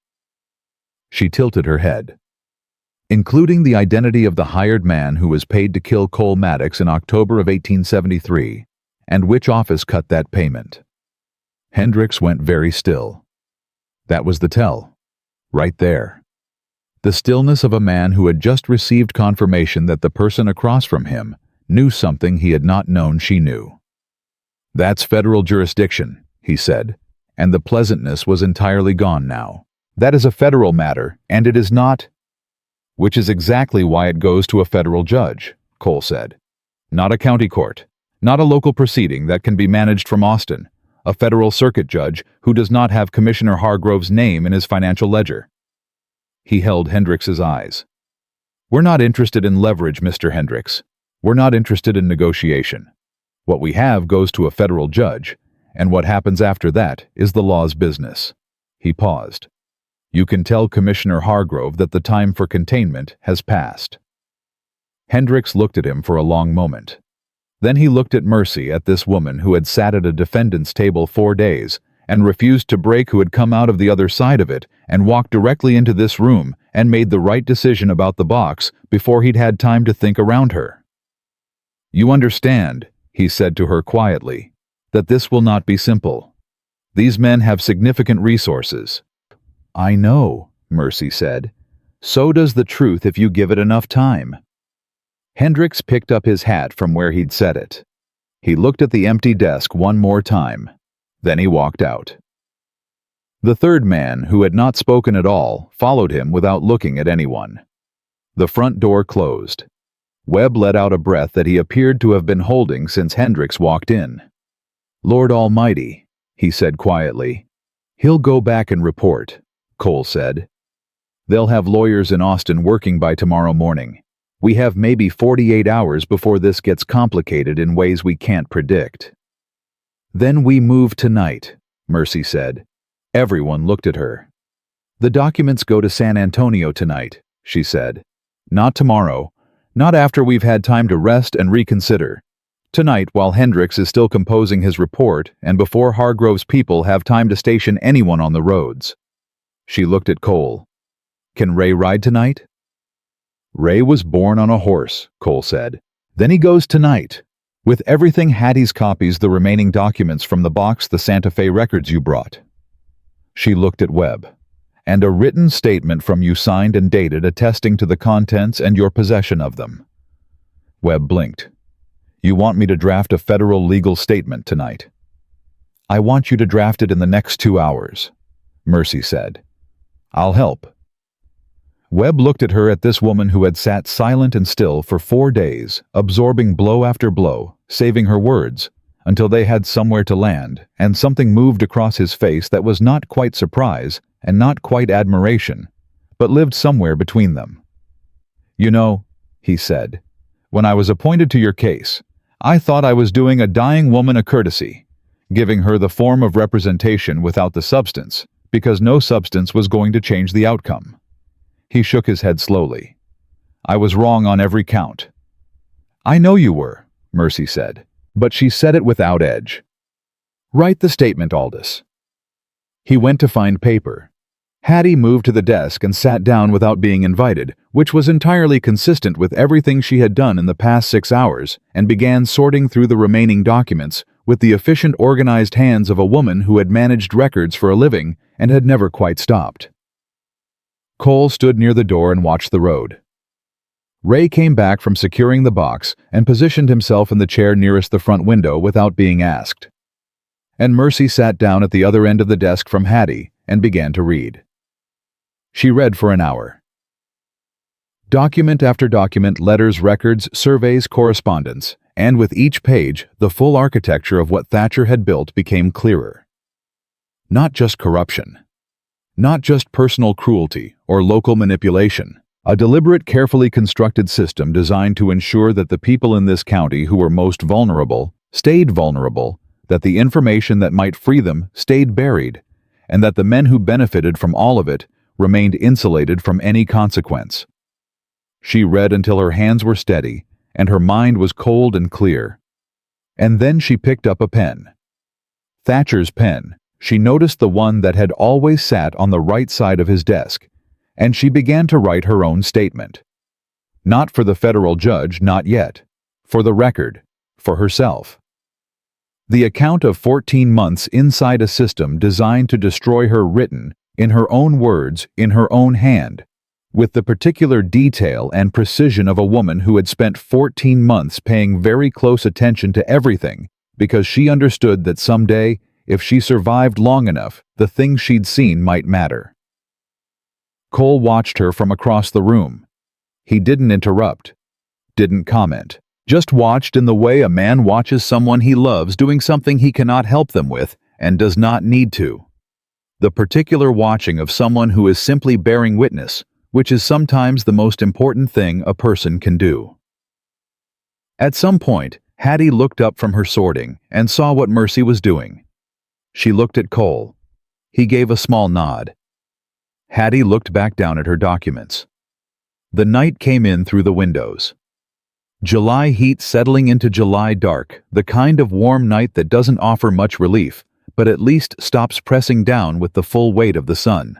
She tilted her head. "Including the identity of the hired man who was paid to kill Cole Maddox in October of 1873, and which office cut that payment." Hendricks went very still. That was the tell. Right there. The stillness of a man who had just received confirmation that the person across from him knew something he had not known she knew. "That's federal jurisdiction," he said, and the pleasantness was entirely gone now. "That is a federal matter, and it is not—" "Which is exactly why it goes to a federal judge," Cole said. "Not a county court, not a local proceeding that can be managed from Austin, a federal circuit judge who does not have Commissioner Hargrove's name in his financial ledger." He held Hendricks's eyes. "We're not interested in leverage, Mr. Hendricks. We're not interested in negotiation. What we have goes to a federal judge, and what happens after that is the law's business." He paused. "You can tell Commissioner Hargrove that the time for containment has passed." Hendricks looked at him for a long moment. Then he looked at Mercy, at this woman who had sat at a defendant's table 4 days, and refused to break, who had come out of the other side of it and walked directly into this room and made the right decision about the box before he'd had time to think around her. "You understand," he said to her quietly, "that this will not be simple. These men have significant resources." "I know," Mercy said. "So does the truth if you give it enough time." Hendricks picked up his hat from where he'd set it. He looked at the empty desk one more time. Then he walked out. The third man, who had not spoken at all, followed him without looking at anyone. The front door closed. Webb let out a breath that he appeared to have been holding since Hendricks walked in. "Lord Almighty," he said quietly. "He'll go back and report," Cole said. They'll have lawyers in Austin working by tomorrow morning. We have maybe 48 hours before this gets complicated in ways we can't predict." "Then we move tonight," Mercy said. Everyone looked at her. "The documents go to San Antonio tonight," she said. "Not tomorrow. Not after we've had time to rest and reconsider. Tonight, while Hendricks is still composing his report and before Hargrove's people have time to station anyone on the roads." She looked at Cole. "Can Ray ride tonight?" "Ray was born on a horse," Cole said. "Then he goes tonight. With everything, Hattie's copies the remaining documents from the box the Santa Fe records you brought." She looked at Webb. "And a written statement from you signed and dated attesting to the contents and your possession of them." Webb blinked. "You want me to draft a federal legal statement tonight?" "I want you to draft it in the next 2 hours," Mercy said. "I'll help." Webb looked at her, at this woman who had sat silent and still for 4 days, absorbing blow after blow, saving her words, until they had somewhere to land, and something moved across his face that was not quite surprise and not quite admiration, but lived somewhere between them. "You know," he said, "when I was appointed to your case, I thought I was doing a dying woman a courtesy, giving her the form of representation without the substance, because no substance was going to change the outcome." He shook his head slowly. "I was wrong on every count." "I know you were," Mercy said, but she said it without edge. "Write the statement, Aldous." He went to find paper. Hattie moved to the desk and sat down without being invited, which was entirely consistent with everything she had done in the past 6 hours, and began sorting through the remaining documents with the efficient, organized hands of a woman who had managed records for a living and had never quite stopped. Cole stood near the door and watched the road. Ray came back from securing the box and positioned himself in the chair nearest the front window without being asked. And Mercy sat down at the other end of the desk from Hattie and began to read. She read for an hour. Document after document, letters, records, surveys, correspondence, and with each page, the full architecture of what Thatcher had built became clearer. Not just corruption. Not just personal cruelty or local manipulation. A deliberate, carefully constructed system designed to ensure that the people in this county who were most vulnerable stayed vulnerable, that the information that might free them stayed buried, and that the men who benefited from all of it remained insulated from any consequence. She read until her hands were steady and her mind was cold and clear. And then she picked up a pen. Thatcher's pen. She noticed the one that had always sat on the right side of his desk, and she began to write her own statement. Not for the federal judge, not yet. For the record. For herself. The account of 14 months inside a system designed to destroy her, written, in her own words, in her own hand, with the particular detail and precision of a woman who had spent 14 months paying very close attention to everything because she understood that someday, if she survived long enough, the things she'd seen might matter. Cole watched her from across the room. He didn't interrupt, didn't comment, just watched in the way a man watches someone he loves doing something he cannot help them with and does not need to. The particular watching of someone who is simply bearing witness, which is sometimes the most important thing a person can do. At some point, Hattie looked up from her sorting and saw what Mercy was doing. She looked at Cole. He gave a small nod. Hattie looked back down at her documents. The night came in through the windows. July heat settling into July dark, the kind of warm night that doesn't offer much relief, but at least stops pressing down with the full weight of the sun.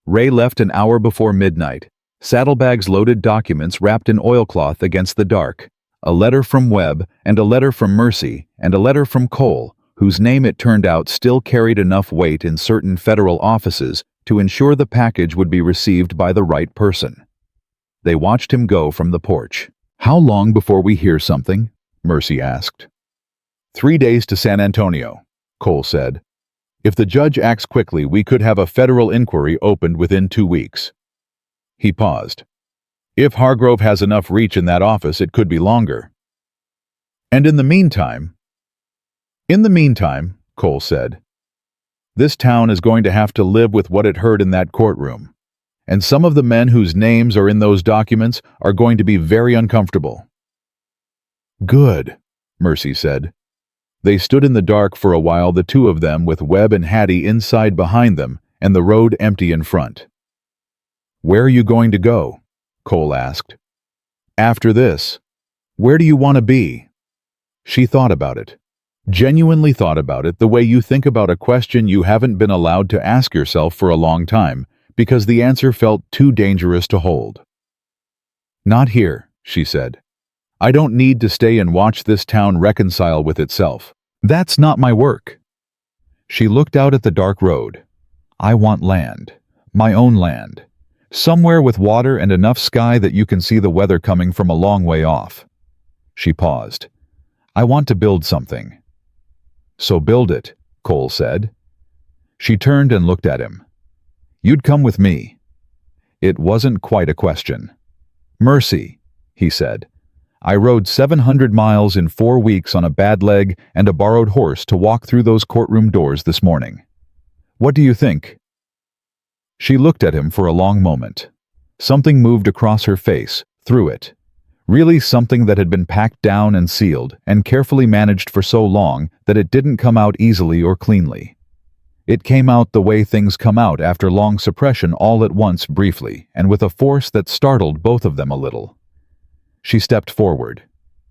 Ray left an hour before midnight, saddlebags loaded, documents wrapped in oilcloth against the dark, a letter from Webb and a letter from Mercy and a letter from Cole, whose name it turned out still carried enough weight in certain federal offices to ensure the package would be received by the right person. They watched him go from the porch. "How long before we hear something?" Mercy asked. 3 days to San Antonio, Cole said. "If the judge acts quickly, we could have a federal inquiry opened within 2 weeks. He paused. "If Hargrove has enough reach in that office, it could be longer. And in the meantime..." "In the meantime," Cole said, "this town is going to have to live with what it heard in that courtroom. And some of the men whose names are in those documents are going to be very uncomfortable." "Good," Mercy said. They stood in the dark for a while, the two of them, with Webb and Hattie inside behind them and the road empty in front. "Where are you going to go?" Cole asked. "After this. Where do you want to be?" She thought about it. Genuinely thought about it, the way you think about a question you haven't been allowed to ask yourself for a long time, because the answer felt too dangerous to hold. "Not here," she said. "I don't need to stay and watch this town reconcile with itself. That's not my work." She looked out at the dark road. "I want land. My own land. Somewhere with water and enough sky that you can see the weather coming from a long way off." She paused. "I want to build something." "So build it," Cole said. She turned and looked at him. "You'd come with me." It wasn't quite a question. "Mercy," he said. "I rode 700 miles in 4 weeks on a bad leg and a borrowed horse to walk through those courtroom doors this morning. What do you think?" She looked at him for a long moment. Something moved across her face, through it. Really something that had been packed down and sealed and carefully managed for so long that it didn't come out easily or cleanly. It came out the way things come out after long suppression, all at once, briefly, and with a force that startled both of them a little. She stepped forward.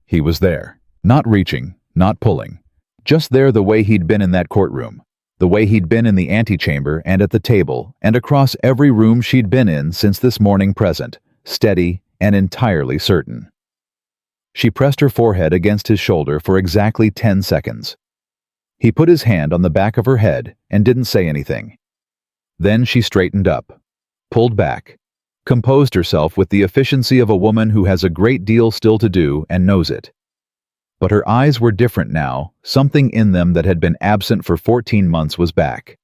He was there, not reaching, not pulling. Just there, the way he'd been in that courtroom, the way he'd been in the antechamber and at the table and across every room she'd been in since this morning, present, steady and entirely certain. She pressed her forehead against his shoulder for exactly 10 seconds. He put his hand on the back of her head and didn't say anything. Then she straightened up, pulled back, composed herself with the efficiency of a woman who has a great deal still to do and knows it. But her eyes were different now. Something in them that had been absent for 14 months was back.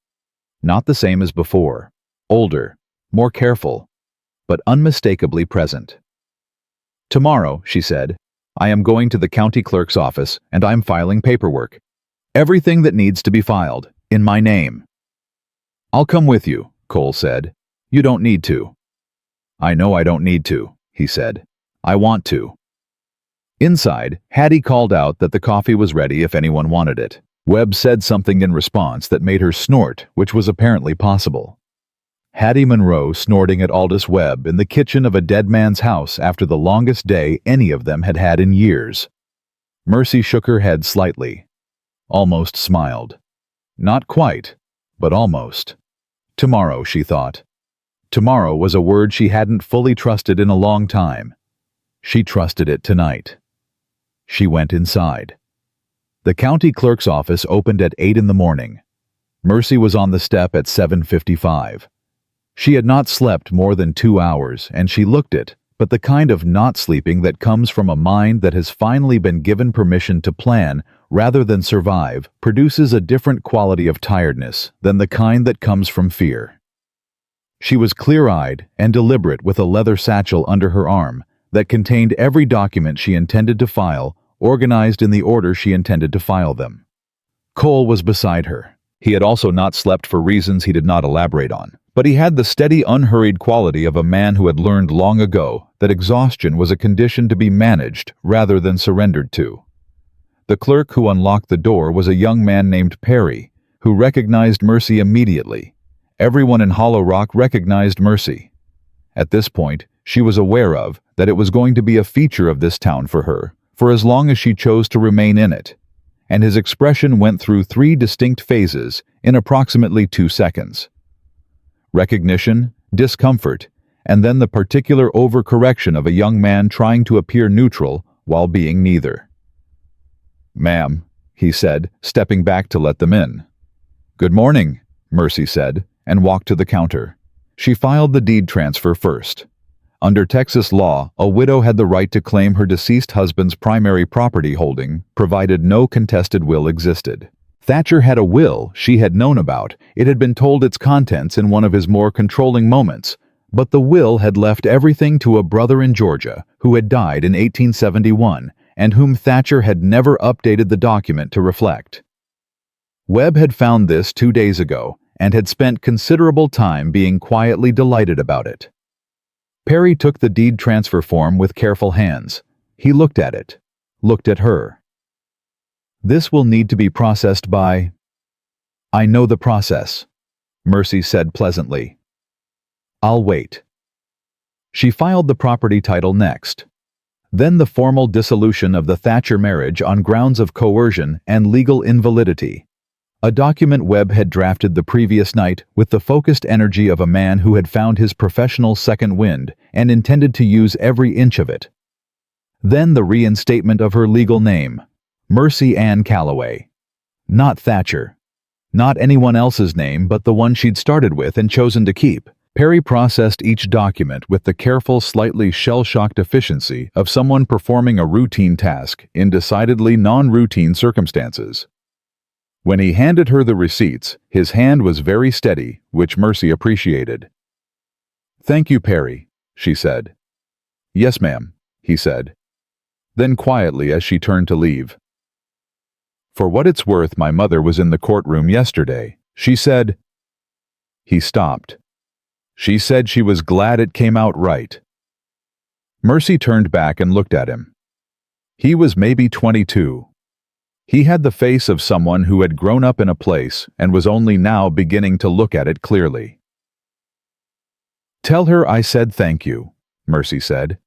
Not the same as before. Older, more careful, but unmistakably present. "Tomorrow," she said, "I am going to the county clerk's office and I'm filing paperwork. Everything that needs to be filed, in my name." "I'll come with you," Cole said. "You don't need to." "I know I don't need to," he said. "I want to." Inside, Hattie called out that the coffee was ready if anyone wanted it. Webb said something in response that made her snort, which was apparently possible. Hattie Monroe snorting at Aldous Webb in the kitchen of a dead man's house after the longest day any of them had had in years. Mercy shook her head slightly. Almost smiled. Not quite, but almost. Tomorrow, she thought. Tomorrow was a word she hadn't fully trusted in a long time. She trusted it tonight. She went inside. The county clerk's office opened at 8 in the morning. Mercy was on the step at 7:55. She had not slept more than 2 hours, and she looked it, but the kind of not sleeping that comes from a mind that has finally been given permission to plan rather than survive produces a different quality of tiredness than the kind that comes from fear. She was clear-eyed and deliberate, with a leather satchel under her arm that contained every document she intended to file, organized in the order she intended to file them. Cole was beside her. He had also not slept for reasons he did not elaborate on, but he had the steady, unhurried quality of a man who had learned long ago that exhaustion was a condition to be managed rather than surrendered to. The clerk who unlocked the door was a young man named Perry, who recognized Mercy immediately. Everyone in Hollow Rock recognized Mercy. At this point, she was aware of that it was going to be a feature of this town for her, for as long as she chose to remain in it. And his expression went through 3 distinct phases in approximately 2 seconds. Recognition, discomfort, and then the particular overcorrection of a young man trying to appear neutral while being neither. "Ma'am," he said, stepping back to let them in. "Good morning," Mercy said, and walked to the counter. She filed the deed transfer first. Under Texas law, a widow had the right to claim her deceased husband's primary property holding, provided no contested will existed. Thatcher had a will she had known about. It had been told its contents in one of his more controlling moments, but the will had left everything to a brother in Georgia who had died in 1871 and whom Thatcher had never updated the document to reflect. Webb had found this 2 days ago and had spent considerable time being quietly delighted about it. Perry took the deed transfer form with careful hands. He looked at it, looked at her. "This will need to be processed by—" "I know the process," Mercy said pleasantly. "I'll wait." She filed the property title next. Then the formal dissolution of the Thatcher marriage on grounds of coercion and legal invalidity. A document Webb had drafted the previous night with the focused energy of a man who had found his professional second wind and intended to use every inch of it. Then the reinstatement of her legal name, Mercy Ann Calloway. Not Thatcher. Not anyone else's name but the one she'd started with and chosen to keep. Perry processed each document with the careful, slightly shell-shocked efficiency of someone performing a routine task in decidedly non-routine circumstances. When he handed her the receipts, his hand was very steady, which Mercy appreciated. "Thank you, Perry," she said. "Yes, ma'am," he said. Then quietly as she turned to leave. "For what it's worth, my mother was in the courtroom yesterday. She said—" He stopped. "She said she was glad it came out right." Mercy turned back and looked at him. He was maybe 22. He had the face of someone who had grown up in a place and was only now beginning to look at it clearly. "Tell her I said thank you," Mercy said.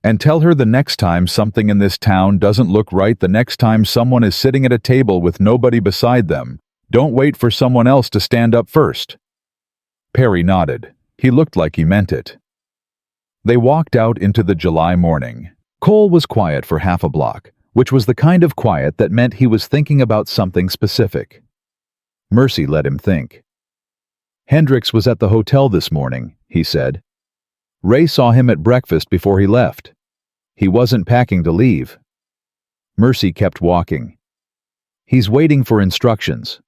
"And tell her the next time something in this town doesn't look right, the next time someone is sitting at a table with nobody beside them, don't wait for someone else to stand up first." Perry nodded. He looked like he meant it. They walked out into the July morning. Cole was quiet for half a block, which was the kind of quiet that meant he was thinking about something specific. Mercy let him think. "Hendricks was at the hotel this morning," he said. "Ray saw him at breakfast before he left. He wasn't packing to leave." Mercy kept walking. "He's waiting for instructions."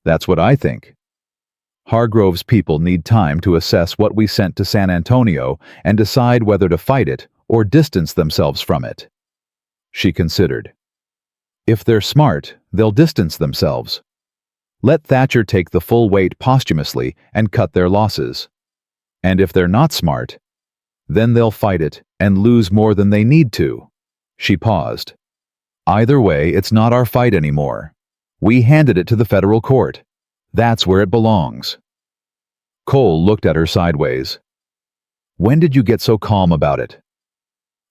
"That's what I think. Hargrove's people need time to assess what we sent to San Antonio and decide whether to fight it or distance themselves from it." She considered. "If they're smart, they'll distance themselves. Let Thatcher take the full weight posthumously and cut their losses. And if they're not smart, then they'll fight it and lose more than they need to." She paused. "Either way, it's not our fight anymore. We handed it to the federal court. That's where it belongs." Cole looked at her sideways. "When did you get so calm about it?"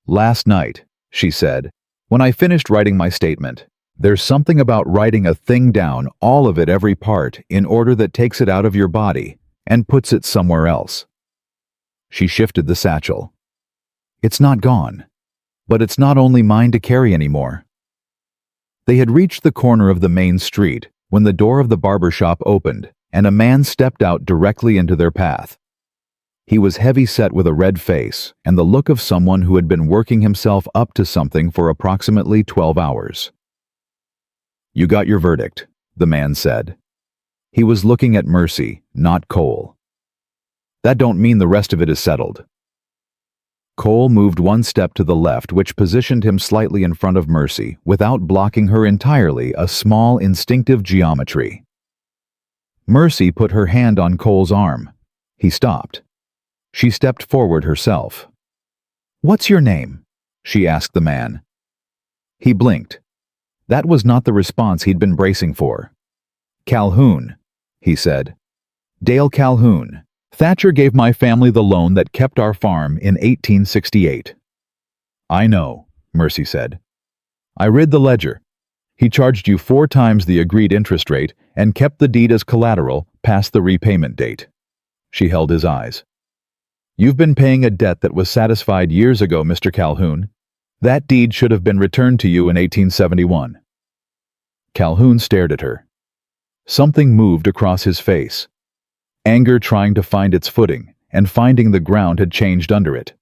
"Last night," she said. "When I finished writing my statement. There's something about writing a thing down, all of it, every part, in order that takes it out of your body and puts it somewhere else." She shifted the satchel. "It's not gone, but it's not only mine to carry anymore." They had reached the corner of the main street when the door of the barber shop opened and a man stepped out directly into their path. He was heavy-set with a red face and the look of someone who had been working himself up to something for approximately 12 hours. "You got your verdict," the man said. He was looking at Mercy, not Cole. "That don't mean the rest of it is settled." Cole moved one step to the left, which positioned him slightly in front of Mercy, without blocking her entirely, a small, instinctive geometry. Mercy put her hand on Cole's arm. He stopped. She stepped forward herself. "What's your name?" she asked the man. He blinked. That was not the response he'd been bracing for. "Calhoun," he said. "Dale Calhoun. Thatcher gave my family the loan that kept our farm in 1868. "I know," Mercy said. "I read the ledger. He charged you 4 times the agreed interest rate and kept the deed as collateral past the repayment date." She held his eyes. "You've been paying a debt that was satisfied years ago, Mr. Calhoun. That deed should have been returned to you in 1871. Calhoun stared at her. Something moved across his face. Anger trying to find its footing, and finding the ground had changed under it.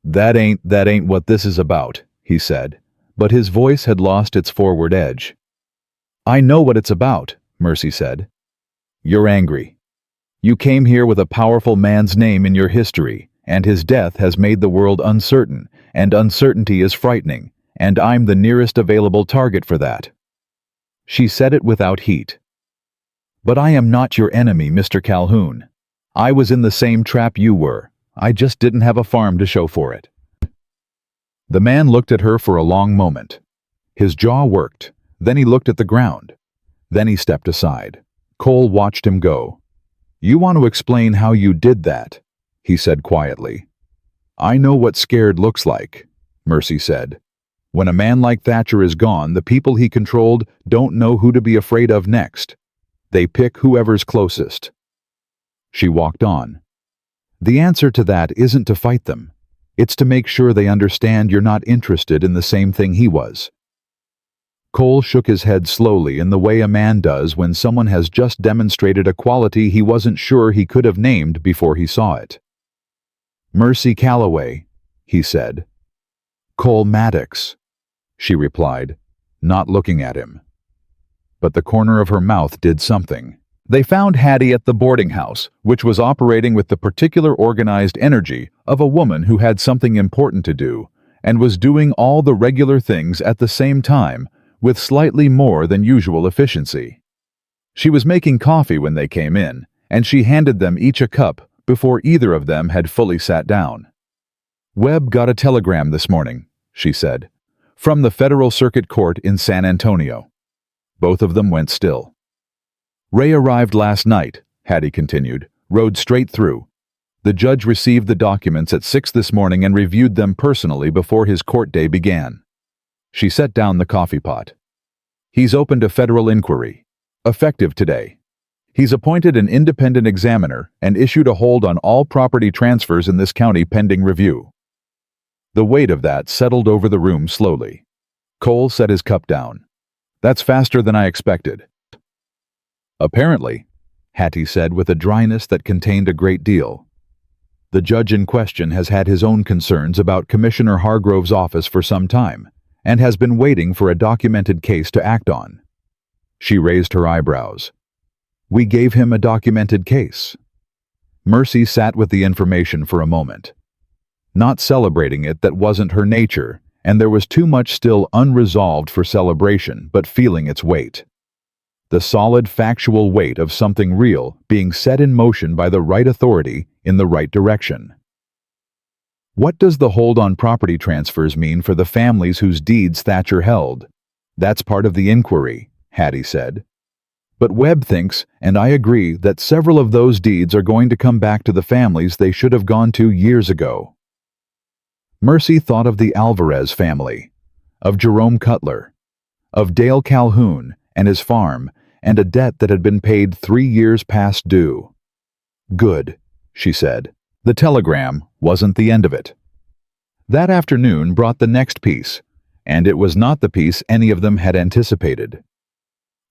That ain't what this is about," he said, but his voice had lost its forward edge. "I know what it's about," Mercy said. "You're angry. You came here with a powerful man's name in your history, and his death has made the world uncertain, and uncertainty is frightening, and I'm the nearest available target for that." She said it without heat. But I am not your enemy, Mr. Calhoun. I was in the same trap you were. I just didn't have a farm to show for it. The man looked at her for a long moment. His jaw worked. Then he looked at the ground. Then he stepped aside. Cole watched him go. "You want to explain how you did that?" he said quietly. "I know what scared looks like," Mercy said. "When a man like Thatcher is gone, the people he controlled don't know who to be afraid of next. They pick whoever's closest." She walked on. "The answer to that isn't to fight them. It's to make sure they understand you're not interested in the same thing he was." Cole shook his head slowly in the way a man does when someone has just demonstrated a quality he wasn't sure he could have named before he saw it. "Mercy Calloway," he said. "Cole Maddox," she replied, not looking at him. But the corner of her mouth did something. They found Hattie at the boarding house, which was operating with the particular organized energy of a woman who had something important to do, and was doing all the regular things at the same time, with slightly more than usual efficiency. She was making coffee when they came in, and she handed them each a cup before either of them had fully sat down. "Webb got a telegram this morning," she said, "from the Federal Circuit Court in San Antonio." Both of them went still. "Ray arrived last night," Hattie continued, "rode straight through. The judge received the documents at 6 this morning and reviewed them personally before his court day began." She set down the coffee pot. "He's opened a federal inquiry, effective today. He's appointed an independent examiner and issued a hold on all property transfers in this county pending review." The weight of that settled over the room slowly. Cole set his cup down. "That's faster than I expected." "Apparently," Hattie said with a dryness that contained a great deal. "The judge in question has had his own concerns about Commissioner Hargrove's office for some time, and has been waiting for a documented case to act on." She raised her eyebrows. "We gave him a documented case." Mercy sat with the information for a moment. Not celebrating it, that wasn't her nature, and there was too much still unresolved for celebration, but feeling its weight. The solid factual weight of something real being set in motion by the right authority in the right direction. "What does the hold on property transfers mean for the families whose deeds Thatcher held?" "That's part of the inquiry," Hattie said. "But Webb thinks, and I agree, that several of those deeds are going to come back to the families they should have gone to years ago." Mercy thought of the Alvarez family, of Jerome Cutler, of Dale Calhoun and his farm, and a debt that had been paid 3 years past due. "Good," she said. The telegram wasn't the end of it. That afternoon brought the next piece, and it was not the piece any of them had anticipated.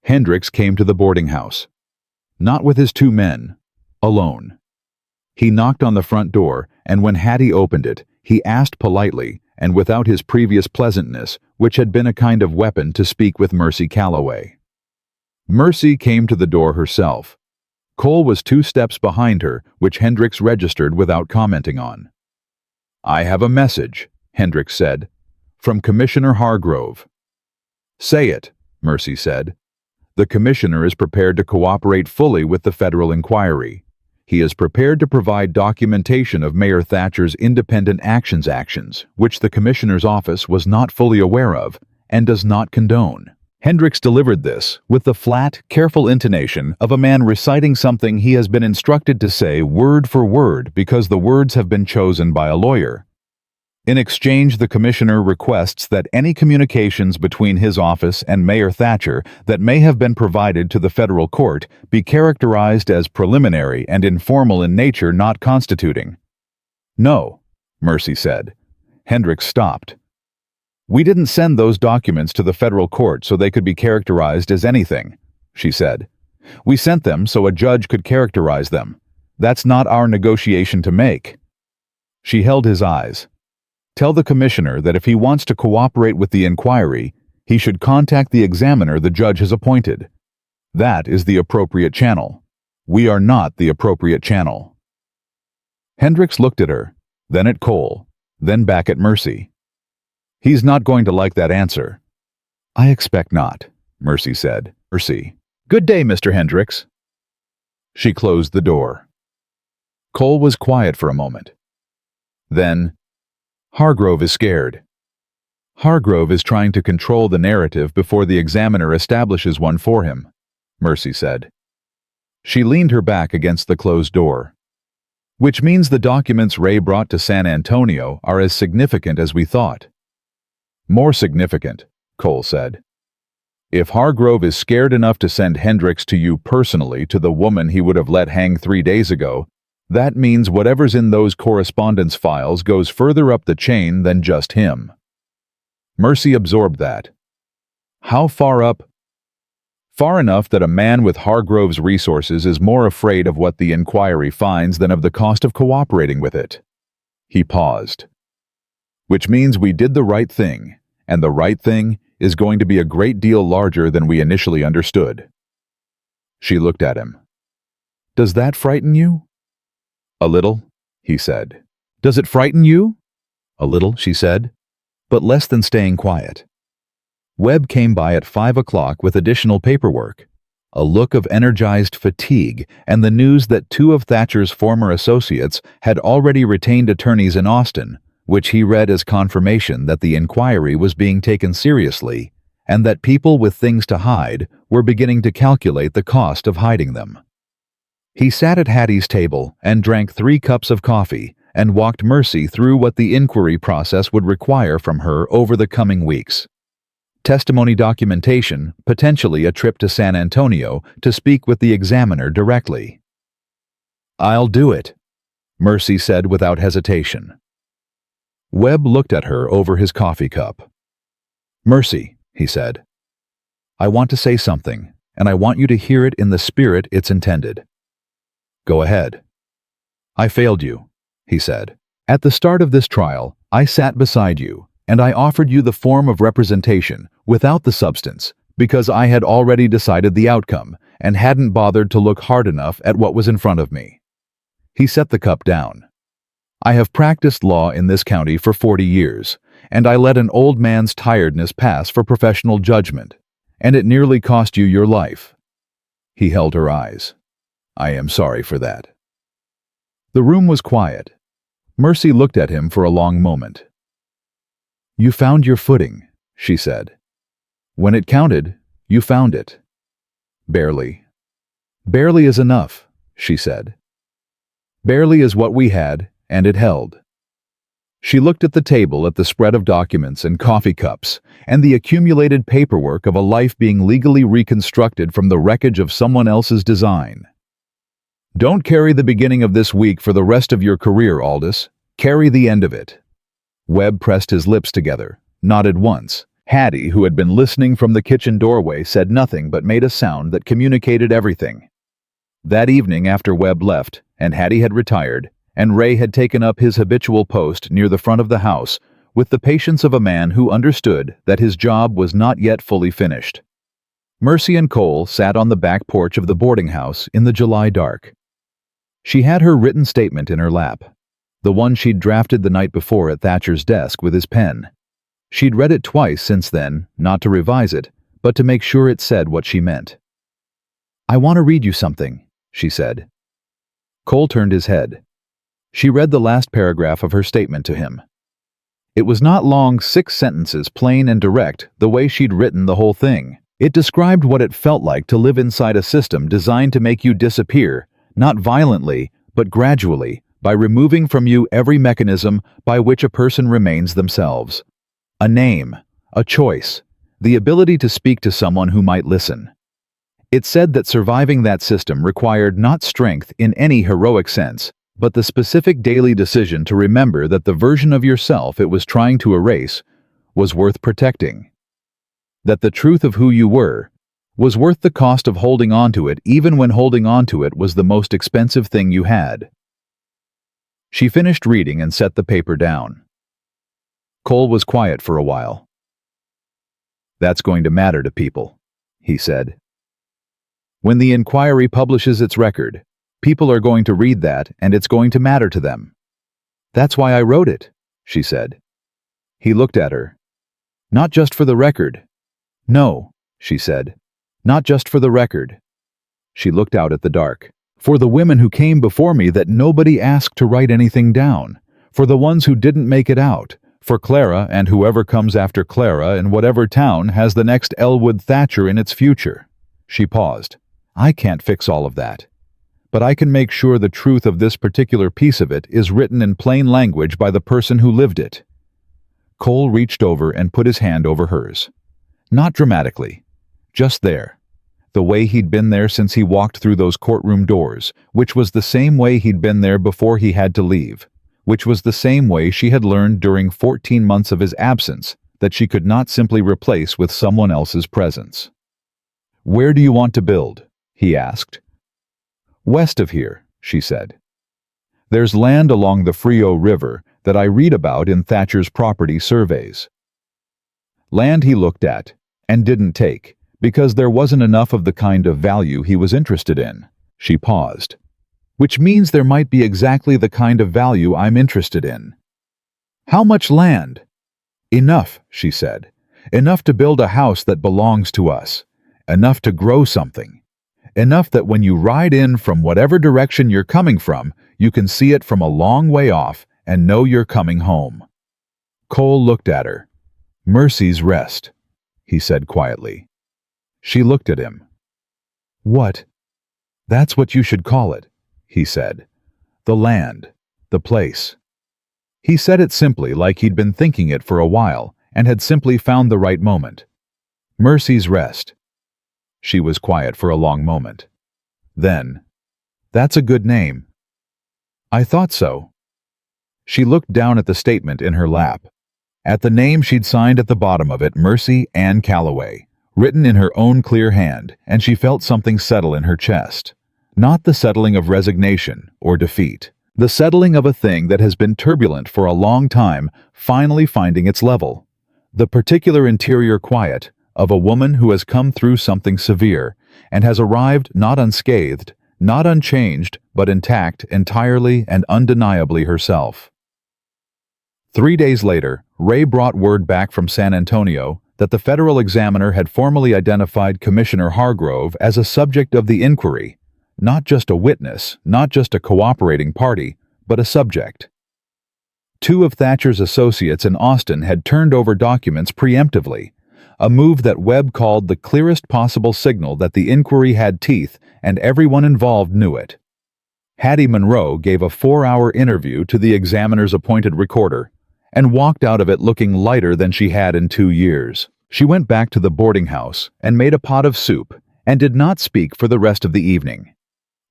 Hendricks came to the boarding house. Not with his 2 men, alone. He knocked on the front door, and when Hattie opened it, he asked politely, and without his previous pleasantness, which had been a kind of weapon, to speak with Mercy Calloway. Mercy came to the door herself. Cole was 2 steps behind her, which Hendricks registered without commenting on. "I have a message," Hendricks said, "from Commissioner Hargrove." "Say it," Mercy said. "The Commissioner is prepared to cooperate fully with the federal inquiry. He is prepared to provide documentation of Mayor Thatcher's independent actions, which the Commissioner's office was not fully aware of and does not condone." Hendricks delivered this with the flat, careful intonation of a man reciting something he has been instructed to say word for word because the words have been chosen by a lawyer. In exchange, the Commissioner requests that any communications between his office and Mayor Thatcher that may have been provided to the federal court be characterized as preliminary and informal in nature, not constituting. "No," Mercy said. Hendricks stopped. "We didn't send those documents to the federal court so they could be characterized as anything," she said. "We sent them so a judge could characterize them. That's not our negotiation to make." She held his eyes. "Tell the Commissioner that if he wants to cooperate with the inquiry, he should contact the examiner the judge has appointed. That is the appropriate channel. We are not the appropriate channel." Hendricks looked at her, then at Cole, then back at Mercy. "He's not going to like that answer." "I expect not," Mercy said. "Mercy. Good day, Mr. Hendricks." She closed the door. Cole was quiet for a moment. Then, "Hargrove is scared. Hargrove is trying to control the narrative before the examiner establishes one for him," Mercy said. She leaned her back against the closed door. "Which means the documents Ray brought to San Antonio are as significant as we thought." "More significant," Cole said. "If Hargrove is scared enough to send Hendricks to you personally, to the woman he would have let hang 3 days ago, that means whatever's in those correspondence files goes further up the chain than just him." Mercy absorbed that. "How far up?" "Far enough that a man with Hargrove's resources is more afraid of what the inquiry finds than of the cost of cooperating with it." He paused. "Which means we did the right thing, and the right thing is going to be a great deal larger than we initially understood." She looked at him. "Does that frighten you?" "A little," he said. "Does it frighten you?" "A little," she said, "but less than staying quiet." Webb came by at 5 o'clock with additional paperwork, a look of energized fatigue, and the news that 2 of Thatcher's former associates had already retained attorneys in Austin, which he read as confirmation that the inquiry was being taken seriously and that people with things to hide were beginning to calculate the cost of hiding them. He sat at Hattie's table and drank 3 cups of coffee and walked Mercy through what the inquiry process would require from her over the coming weeks. Testimony documentation, potentially a trip to San Antonio to speak with the examiner directly. "I'll do it," Mercy said without hesitation. Webb looked at her over his coffee cup. "Mercy," he said, "I want to say something, and I want you to hear it in the spirit it's intended." "Go ahead." "I failed you," he said. "At the start of this trial, I sat beside you, and I offered you the form of representation without the substance because I had already decided the outcome and hadn't bothered to look hard enough at what was in front of me." He set the cup down. "I have practiced law in this county for 40 years, and I let an old man's tiredness pass for professional judgment, and it nearly cost you your life." He held her eyes. "I am sorry for that." The room was quiet. Mercy looked at him for a long moment. "You found your footing," she said. "When it counted, you found it." "Barely." "Barely is enough," she said. "Barely is what we had, and it held." She looked at the table, at the spread of documents and coffee cups, and the accumulated paperwork of a life being legally reconstructed from the wreckage of someone else's design. "Don't carry the beginning of this week for the rest of your career, Aldous. Carry the end of it." Webb pressed his lips together, nodded once. Hattie, who had been listening from the kitchen doorway, said nothing but made a sound that communicated everything. That evening, after Webb left, and Hattie had retired, and Ray had taken up his habitual post near the front of the house, with the patience of a man who understood that his job was not yet fully finished, Mercy and Cole sat on the back porch of the boarding house in the July dark. She had her written statement in her lap, the one she'd drafted the night before at Thatcher's desk with his pen. She'd read it twice since then, not to revise it, but to make sure it said what she meant. "I want to read you something," she said. Cole turned his head. She read the last paragraph of her statement to him. It was not long, 6 sentences, plain and direct, the way she'd written the whole thing. It described what it felt like to live inside a system designed to make you disappear, not violently, but gradually, by removing from you every mechanism by which a person remains themselves. A name, a choice, the ability to speak to someone who might listen. It said that surviving that system required not strength in any heroic sense, but the specific daily decision to remember that the version of yourself it was trying to erase was worth protecting. That the truth of who you were was worth the cost of holding on to it, even when holding on to it was the most expensive thing you had. She finished reading and set the paper down. Cole was quiet for a while. "That's going to matter to people," he said. "When the inquiry publishes its record, people are going to read that and it's going to matter to them." "That's why I wrote it," she said. He looked at her. "Not just for the record." "No," she said. "Not just for the record." She looked out at the dark. For the women who came before me that nobody asked to write anything down. For the ones who didn't make it out. For Clara and whoever comes after Clara in whatever town has the next Elwood Thatcher in its future." She paused. "I can't fix all of that. But I can make sure the truth of this particular piece of it is written in plain language by the person who lived it." Cole reached over and put his hand over hers. Not dramatically. Just there. The way he'd been there since he walked through those courtroom doors, which was the same way he'd been there before he had to leave, which was the same way she had learned during 14 months of his absence that she could not simply replace with someone else's presence. "Where do you want to build?" he asked. "West of here," she said. "There's land along the Frio River that I read about in Thatcher's property surveys." Land he looked at, and didn't take, because there wasn't enough of the kind of value he was interested in. She paused. "Which means there might be exactly the kind of value I'm interested in." "How much land?" "Enough," she said. "Enough to build a house that belongs to us. Enough to grow something. Enough that when you ride in from whatever direction you're coming from, you can see it from a long way off and know you're coming home." Cole looked at her. "Mercy's Rest," he said quietly. She looked at him. "What?" "That's what you should call it," he said. "The land. The place." He said it simply, like he'd been thinking it for a while and had simply found the right moment. "Mercy's Rest." She was quiet for a long moment. Then, "That's a good name." "I thought so." She looked down at the statement in her lap, at the name she'd signed at the bottom of it, Mercy Ann Calloway, written in her own clear hand, and she felt something settle in her chest. Not the settling of resignation or defeat, the settling of a thing that has been turbulent for a long time, finally finding its level. The particular interior quiet of a woman who has come through something severe and has arrived not unscathed, not unchanged, but intact entirely and undeniably herself. 3 days later, Ray brought word back from San Antonio that the federal examiner had formally identified Commissioner Hargrove as a subject of the inquiry, not just a witness, not just a cooperating party, but a subject. 2 of Thatcher's associates in Austin had turned over documents preemptively, a move that Webb called the clearest possible signal that the inquiry had teeth and everyone involved knew it. Hattie Monroe gave a 4-hour interview to the examiner's appointed recorder and walked out of it looking lighter than she had in 2 years. She went back to the boarding house and made a pot of soup and did not speak for the rest of the evening,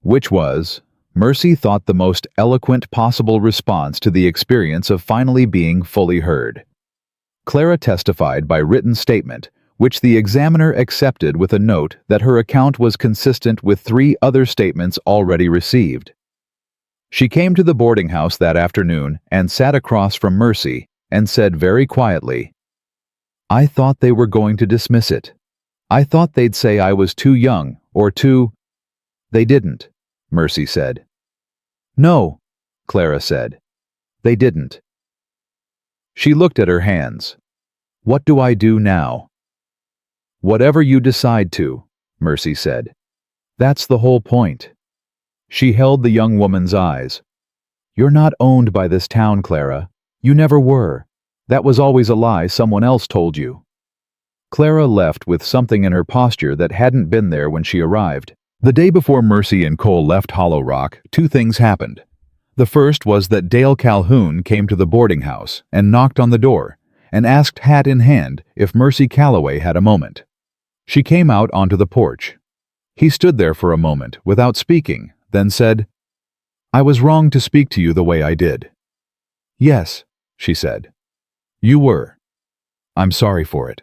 which was, Mercy thought, the most eloquent possible response to the experience of finally being fully heard. Clara testified by written statement, which the examiner accepted with a note that her account was consistent with 3 other statements already received. She came to the boarding house that afternoon and sat across from Mercy and said very quietly, "I thought they were going to dismiss it. I thought they'd say I was too young or too—" "They didn't," Mercy said. "No," Clara said. "They didn't." She looked at her hands. "What do I do now?" "Whatever you decide to," Mercy said. "That's the whole point." She held the young woman's eyes. "You're not owned by this town, Clara. You never were. That was always a lie someone else told you." Clara left with something in her posture that hadn't been there when she arrived. The day before Mercy and Cole left Hollow Rock, 2 things happened. The first was that Dale Calhoun came to the boarding house and knocked on the door and asked hat in hand if Mercy Calloway had a moment. She came out onto the porch. He stood there for a moment without speaking, then said, "I was wrong to speak to you the way I did." "Yes," she said. "You were. I'm sorry for it."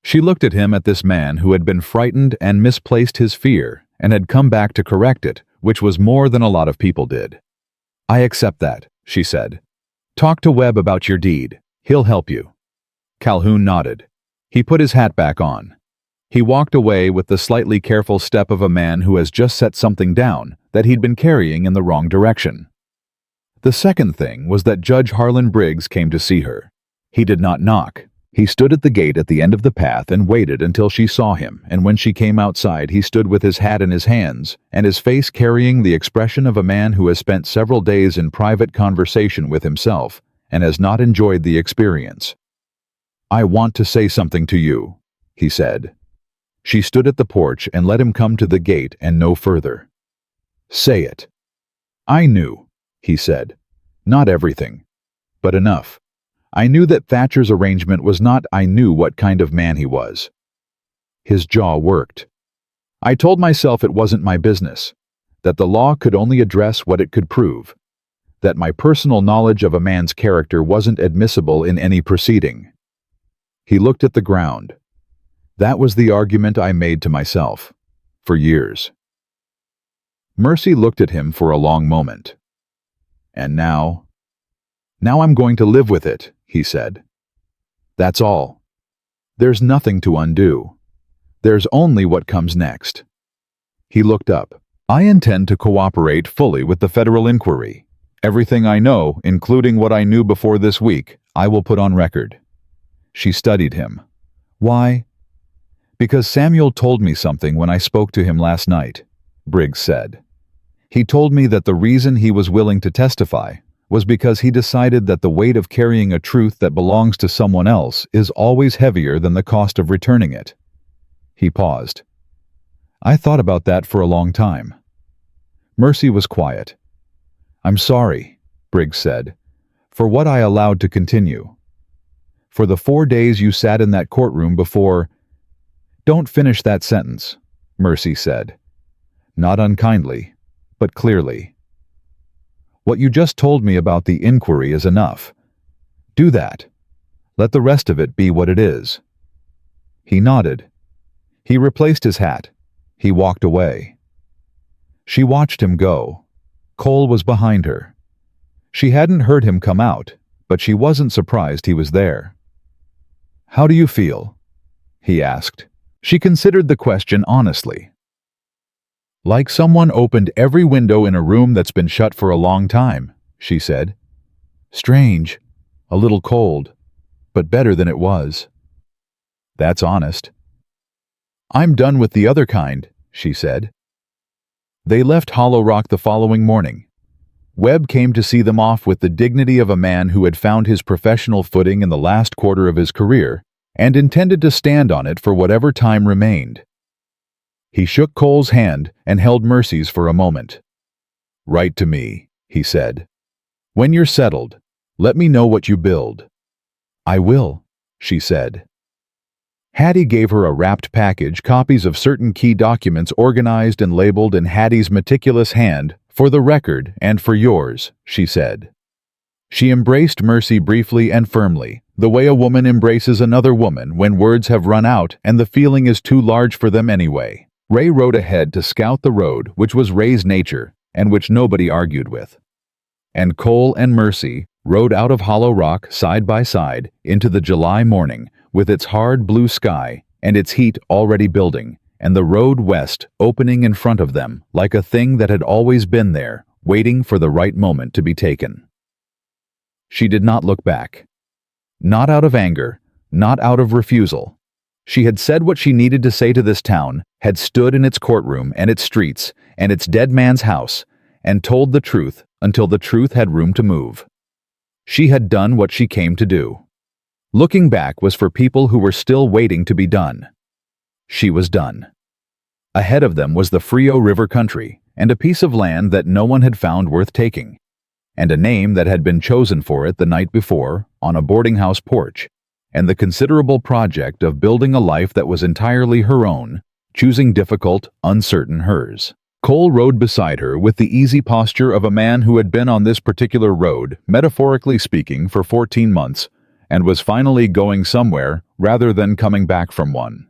She looked at him, at this man who had been frightened and misplaced his fear and had come back to correct it, which was more than a lot of people did. "I accept that," she said. "Talk to Webb about your deed. He'll help you." Calhoun nodded. He put his hat back on. He walked away with the slightly careful step of a man who has just set something down that he'd been carrying in the wrong direction. The second thing was that Judge Harlan Briggs came to see her. He did not knock. He stood at the gate at the end of the path and waited until she saw him, and when she came outside he stood with his hat in his hands, and his face carrying the expression of a man who has spent several days in private conversation with himself and has not enjoyed the experience. "I want to say something to you," he said. She stood at the porch and let him come to the gate and no further. "Say it." "I knew," he said. "Not everything, but enough. I knew that Thatcher's arrangement was not. I knew what kind of man he was." His jaw worked. "I told myself it wasn't my business, that the law could only address what it could prove, that my personal knowledge of a man's character wasn't admissible in any proceeding." He looked at the ground. "That was the argument I made to myself, for years." Mercy looked at him for a long moment. "And now?" "Now I'm going to live with it," he said. "That's all. There's nothing to undo. There's only what comes next." He looked up. "I intend to cooperate fully with the federal inquiry. Everything I know, including what I knew before this week, I will put on record." She studied him. "Why?" "Because Samuel told me something when I spoke to him last night," Briggs said. "He told me that the reason he was willing to testify was because he decided that the weight of carrying a truth that belongs to someone else is always heavier than the cost of returning it." He paused. "I thought about that for a long time." Mercy was quiet. "I'm sorry," Briggs said, "for what I allowed to continue. For the 4 days you sat in that courtroom before—" "Don't finish that sentence," Mercy said. Not unkindly, but clearly. "What you just told me about the inquiry is enough. Do that. Let the rest of it be what it is." He nodded. He replaced his hat. He walked away. She watched him go. Cole was behind her. She hadn't heard him come out, but she wasn't surprised he was there. "How do you feel?" he asked. She considered the question honestly. "Like someone opened every window in a room that's been shut for a long time," she said. "Strange, a little cold, but better than it was." "That's honest." "I'm done with the other kind," she said. They left Hollow Rock the following morning. Webb came to see them off with the dignity of a man who had found his professional footing in the last quarter of his career and intended to stand on it for whatever time remained. He shook Cole's hand and held Mercy's for a moment. "Write to me," he said. "When you're settled, let me know what you build." "I will," she said. Hattie gave her a wrapped package, copies of certain key documents organized and labeled in Hattie's meticulous hand, "For the record and for yours," she said. She embraced Mercy briefly and firmly, the way a woman embraces another woman when words have run out and the feeling is too large for them anyway. Ray rode ahead to scout the road, which was Ray's nature, and which nobody argued with. And Cole and Mercy rode out of Hollow Rock side by side into the July morning, with its hard blue sky and its heat already building, and the road west opening in front of them like a thing that had always been there, waiting for the right moment to be taken. She did not look back. Not out of anger, not out of refusal. She had said what she needed to say to this town, had stood in its courtroom and its streets and its dead man's house, and told the truth until the truth had room to move. She had done what she came to do. Looking back was for people who were still waiting to be done. She was done. Ahead of them was the Frio River country, and a piece of land that no one had found worth taking, and a name that had been chosen for it the night before on a boarding house porch, and the considerable project of building a life that was entirely her own, choosing difficult, uncertain hers. Cole rode beside her with the easy posture of a man who had been on this particular road, metaphorically speaking, for 14 months, and was finally going somewhere rather than coming back from one.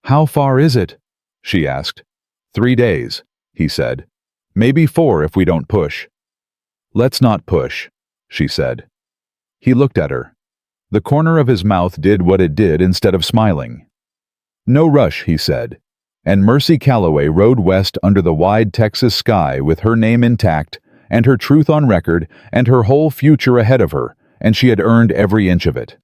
"How far is it?" she asked. 3 days, he said. "Maybe 4 if we don't push." "Let's not push," she said. He looked at her. The corner of his mouth did what it did instead of smiling. "No rush," he said, and Mercy Calloway rode west under the wide Texas sky with her name intact and her truth on record and her whole future ahead of her, and she had earned every inch of it.